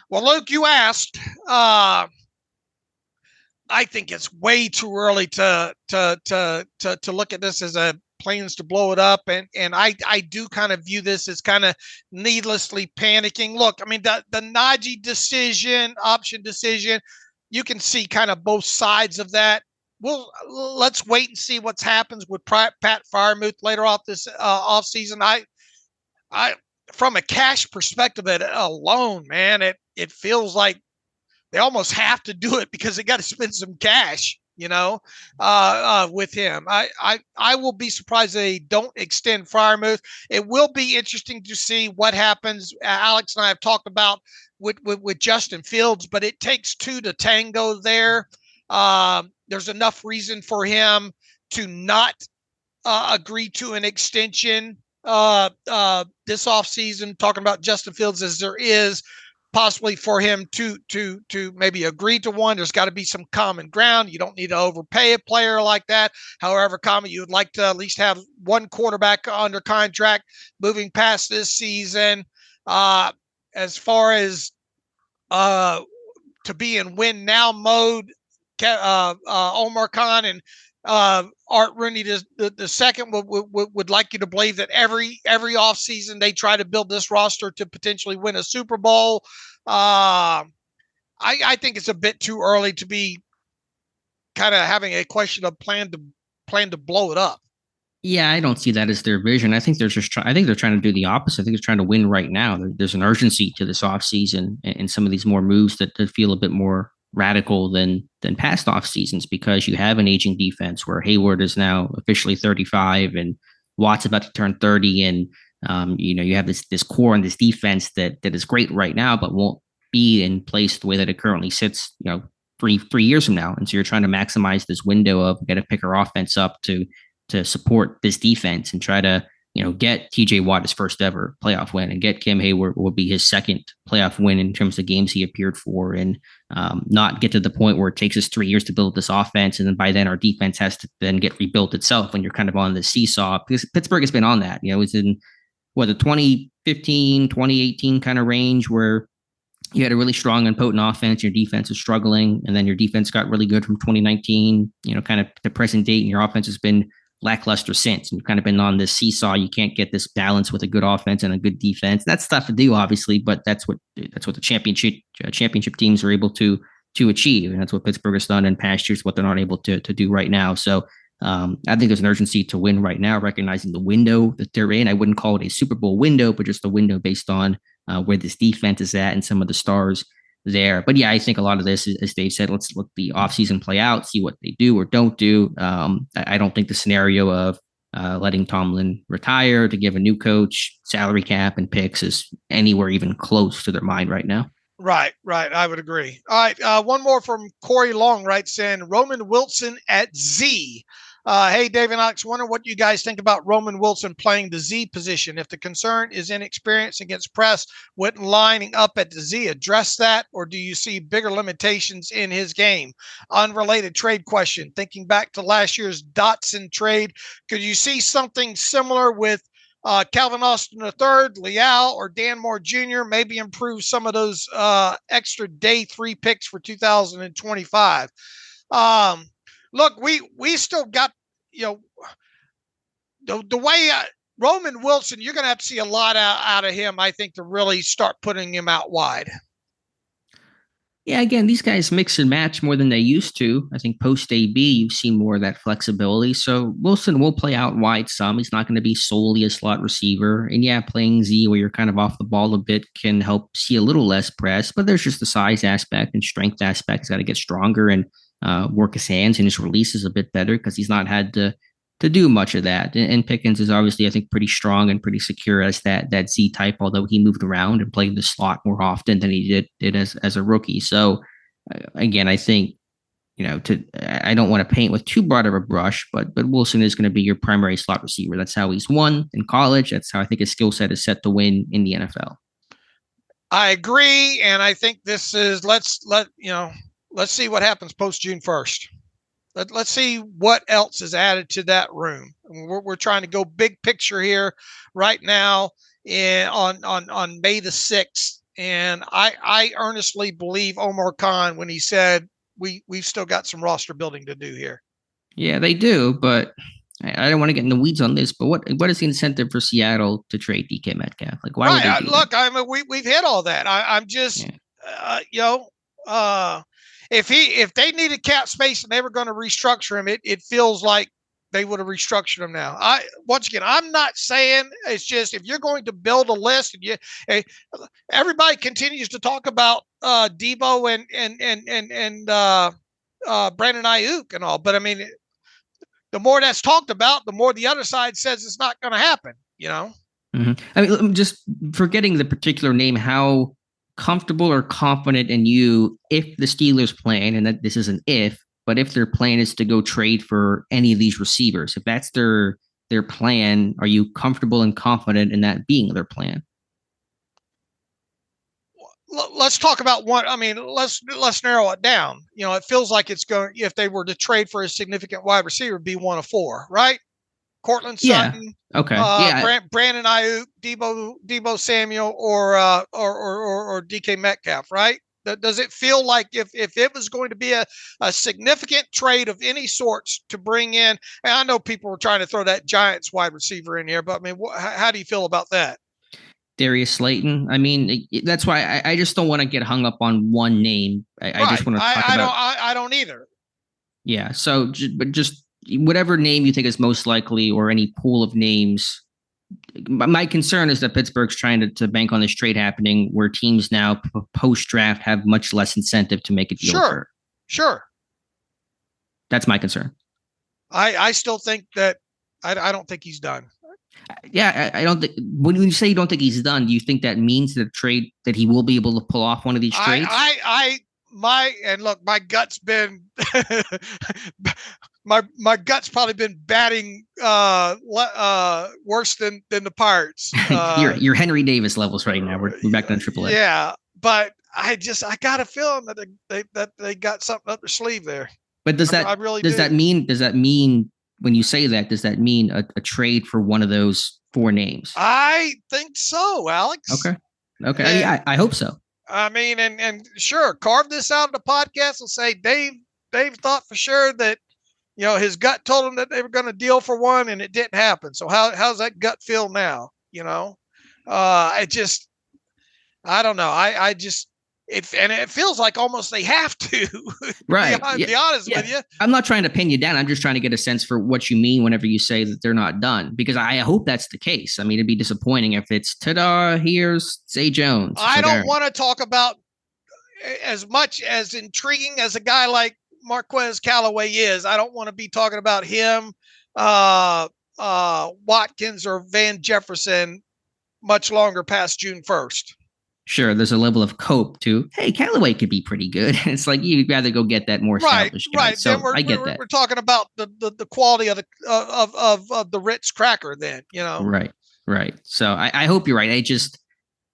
Well, Luke, you asked. I think it's way too early to look at this as a plans to blow it up, and I do kind of view this as kind of needlessly panicking. Look, I mean the Najee option decision, you can see kind of both sides of that. Let's wait and see what happens with Pat Freiermuth later off this offseason. I from a cash perspective alone, man, it feels like they almost have to do it because they got to spend some cash, with him. I will be surprised they don't extend Freiermuth. It will be interesting to see what happens. Alex and I have talked about with Justin Fields, but it takes two to tango there. There's enough reason for him to not agree to an extension this offseason, talking about Justin Fields, as there is possibly for him to maybe agree to one. There's got to be some common ground. You don't need to overpay a player like that. However common, you would like to at least have one quarterback under contract moving past this season. As far as to be in win now mode, Omar Khan and Art Rooney the second would like you to believe that every offseason they try to build this roster to potentially win a Super Bowl. I think it's a bit too early to be kind of having a question of plan to blow it up. Yeah, I don't see that as their vision. I think they're trying to do the opposite. I think they're trying to win right now. There's an urgency to this offseason and some of these more moves that feel a bit more radical than past off seasons, because you have an aging defense where Hayward is now officially 35 and Watt's about to turn 30, and you have this core and this defense that is great right now, but won't be in place the way that it currently sits, 3 years from now. And so you're trying to maximize this window of get to pick our offense up to support this defense and try to get TJ Watt his first ever playoff win, and get Cam Hayward will be his second playoff win in terms of games he appeared for, and not get to the point where it takes us 3 years to build this offense. And then by then our defense has to then get rebuilt itself when you're kind of on the seesaw, because Pittsburgh has been on that. It's in the 2015, 2018 kind of range where you had a really strong and potent offense, your defense is struggling, and then your defense got really good from 2019, kind of the present date, and your offense has been lackluster since. And you've kind of been on this seesaw. You can't get this balance with a good offense and a good defense. That's tough to do, obviously, but that's what the championship teams are able to achieve, and that's what Pittsburgh has done in past years. What they're not able to do right now. So I think there's an urgency to win right now, recognizing the window that they're in. I wouldn't call it a Super Bowl window, but just a window based on where this defense is at and some of the stars there. But yeah, I think a lot of this, as Dave said, let's let the offseason play out, see what they do or don't do. I don't think the scenario of letting Tomlin retire to give a new coach salary cap and picks is anywhere even close to their mind right now. Right. I would agree. All right. One more from Corey Long, writes in Roman Wilson at Z. Hey, Dave and Alex, wonder what you guys think about Roman Wilson playing the Z position. If the concern is inexperience against press, wouldn't lining up at the Z address that, or do you see bigger limitations in his game? Unrelated trade question. Thinking back to last year's Dotson trade, could you see something similar with Calvin Austin III, Leal, or Dan Moore Jr., maybe improve some of those extra day 3 picks for 2025? Look, we still got, the way Roman Wilson, you're going to have to see a lot out of him, I think, to really start putting him out wide. Yeah, again, these guys mix and match more than they used to. I think post AB, you've seen more of that flexibility. So Wilson will play out wide some. He's not going to be solely a slot receiver. And yeah, playing Z where you're kind of off the ball a bit can help see a little less press, but there's just the size aspect and strength aspect. He's got to get stronger and work his hands, and his release is a bit better because he's not had to do much of that. And Pickens is obviously, I think, pretty strong and pretty secure as that Z type, although he moved around and played the slot more often than he did as a rookie. So again, I think I don't want to paint with too broad of a brush, but Wilson is going to be your primary slot receiver. That's how he's won in college. That's how I think his skill set is set to win in the NFL. I agree, and I think this is let's see what happens post June 1st. Let's see what else is added to that room. We're trying to go big picture here right now on May the 6th, and I earnestly believe Omar Khan when he said we've still got some roster building to do here. Yeah, they do, but I don't want to get in the weeds on this, but what is the incentive for Seattle to trade DK Metcalf? Like, why would they do look, that? we've hit all that. I'm just, if they needed cap space and they were going to restructure him, it feels like they would have restructured him now. Once again, I'm not saying it's just if you're going to build a list and everybody continues to talk about Debo and Brandon Ayuk and all, but I mean, the more that's talked about, the more the other side says it's not going to happen, Mm-hmm. I mean, just forgetting the particular name, how comfortable or confident in you if the Steelers plan, and that this is an if, but if their plan is to go trade for any of these receivers, if that's their plan, are you comfortable and confident in that being their plan? Let's talk about one. I mean, let's narrow it down. It feels like it's going, if they were to trade for a significant wide receiver, it'd be one of four, right? Cortland Sutton, okay, Brandon Ayuk, Debo Samuel, or DK Metcalf, right? Does it feel like if it was going to be a significant trade of any sorts to bring in, and I know people were trying to throw that Giants wide receiver in here, but I mean, how do you feel about that? Darius Slayton. I mean, that's why I just don't want to get hung up on one name. I just want to talk about. I don't either. Yeah. So, but just whatever name you think is most likely, or any pool of names. My concern is that Pittsburgh's trying to bank on this trade happening, where teams now post draft have much less incentive to make a deal. Sure. That's my concern. I still think that I don't think he's done. Yeah, I don't think. When you say you don't think he's done, do you think that means that he will be able to pull off one of these trades? My gut's been my gut's probably been batting worse than the Pirates. Your Henry Davis levels right now. We're back down AAA. Yeah, but I got a feeling that they got something up their sleeve there. But does that mean when you say that, does that mean a trade for one of those four names? I think so, Alex. Okay. I hope so. I mean, and sure, carve this out of the podcast and say Dave thought for sure that, his gut told him that they were going to deal for one and it didn't happen. So how's that gut feel now? I don't know. It feels like almost they have to. Right. Be honest with you. I'm not trying to pin you down. I'm just trying to get a sense for what you mean whenever you say that they're not done, because I hope that's the case. I mean, it'd be disappointing if it's here's Zay Jones. I don't want to talk about as much as intriguing as a guy like Marquez Callaway is. I don't want to be talking about him, Watkins or Van Jefferson much longer past June 1st. Sure, there's a level of cope to, hey, Callaway could be pretty good. It's like you'd rather go get that more established guy. Right. So I get that. We're talking about the quality of the Ritz cracker then, Right. So I hope you're right. I just,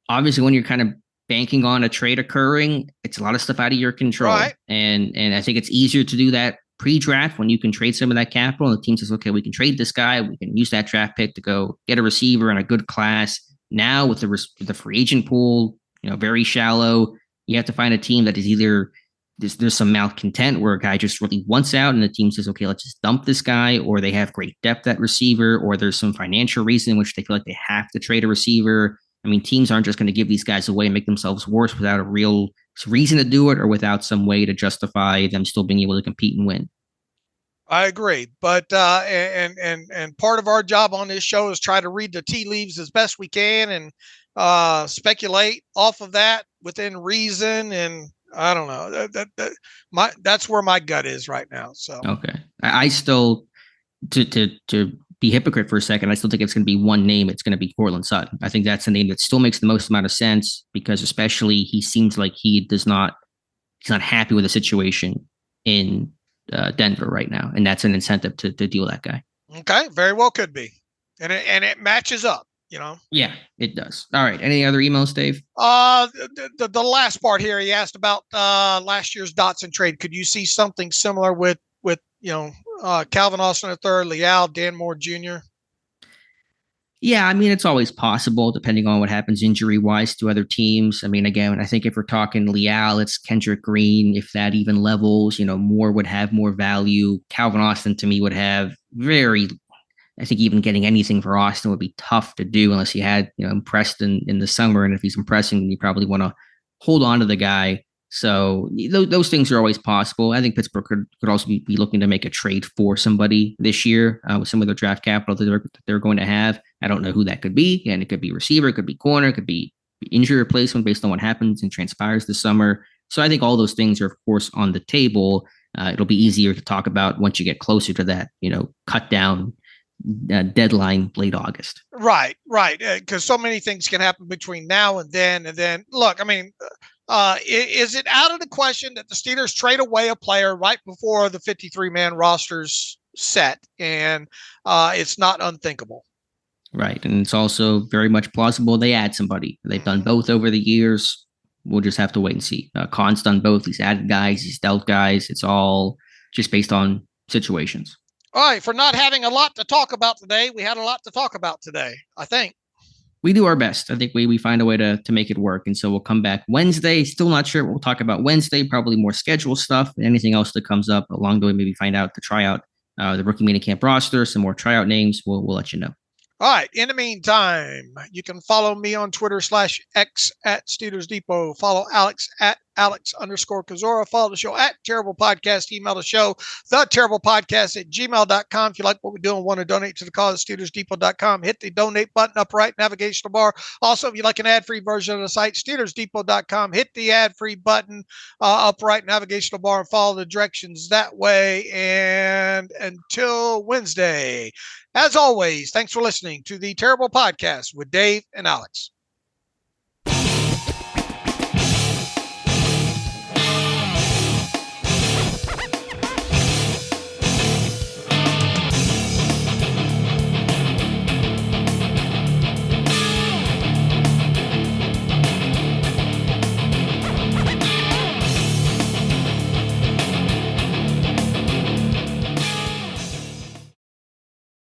obviously when you're kind of banking on a trade occurring, it's a lot of stuff out of your control. Right. And I think it's easier to do that pre-draft when you can trade some of that capital and the team says, okay, we can trade this guy. We can use that draft pick to go get a receiver in a good class. Now with the free agent pool, very shallow, you have to find a team that is either there's some malcontent where a guy just really wants out and the team says, okay, let's just dump this guy, or they have great depth at receiver, or there's some financial reason in which they feel like they have to trade a receiver. I mean, teams aren't just going to give these guys away and make themselves worse without a real reason to do it, or without some way to justify them still being able to compete and win. I agree. But and part of our job on this show is try to read the tea leaves as best we can and speculate off of that within reason. And I don't know, that's where my gut is right now. So, okay. I still, to be hypocrite for a second, I still think it's going to be one name. It's going to be Cortland Sutton. I think that's the name that still makes the most amount of sense, because especially he seems like he's not happy with the situation in Denver right now, and that's an incentive to deal that guy. Okay, very well could be, and it matches up. Yeah, it does. All right. Any other emails, Dave? The last part here, he asked about last year's Dotson trade. Could you see something similar with Calvin Austin III, Leal, Dan Moore Jr.? Yeah, I mean, it's always possible depending on what happens injury-wise to other teams. I mean, again, I think if we're talking Leal, it's Kendrick Green. If that even levels, Moore would have more value. Calvin Austin, to me, would have I think even getting anything for Austin would be tough to do unless he had, impressed in the summer. And if he's impressing, then you probably want to hold on to the guy. So those things are always possible. I think Pittsburgh could also be looking to make a trade for somebody this year with some of their draft capital that they're going to have. I don't know who that could be. And it could be receiver, it could be corner, it could be injury replacement based on what happens and transpires this summer. So I think all those things are, of course, on the table. It'll be easier to talk about once you get closer to that, cut down deadline late August. Right. Because so many things can happen between now and then. And then, look, I mean, is it out of the question that the Steelers trade away a player right before the 53-man roster's set? And it's not unthinkable. Right. And it's also very much plausible they add somebody. They've done both over the years. We'll just have to wait and see. Khan's done both. He's added guys. He's dealt guys. It's all just based on situations. All right, for not having a lot to talk about today, we had a lot to talk about today, I think. We do our best. I think we find a way to make it work. And so we'll come back Wednesday. Still not sure what we'll talk about Wednesday. Probably more schedule stuff. Anything else that comes up along the way, maybe find out the tryout, the rookie minicamp roster, some more tryout names. We'll let you know. All right. In the meantime, you can follow me on Twitter /X at Steelers Depot. Follow Alex at Alex_Kozora. Follow the show at Terrible Podcast. Email the show, theterriblepodcast@gmail.com. If you like what we do and want to donate to the cause, SteelersDepot.com. Hit the donate button up right navigational bar. Also, if you like an ad-free version of the site, SteelersDepot.com. Hit the ad-free button up right navigational bar and follow the directions that way. And until Wednesday, as always, thanks for listening to the Terrible Podcast with Dave and Alex.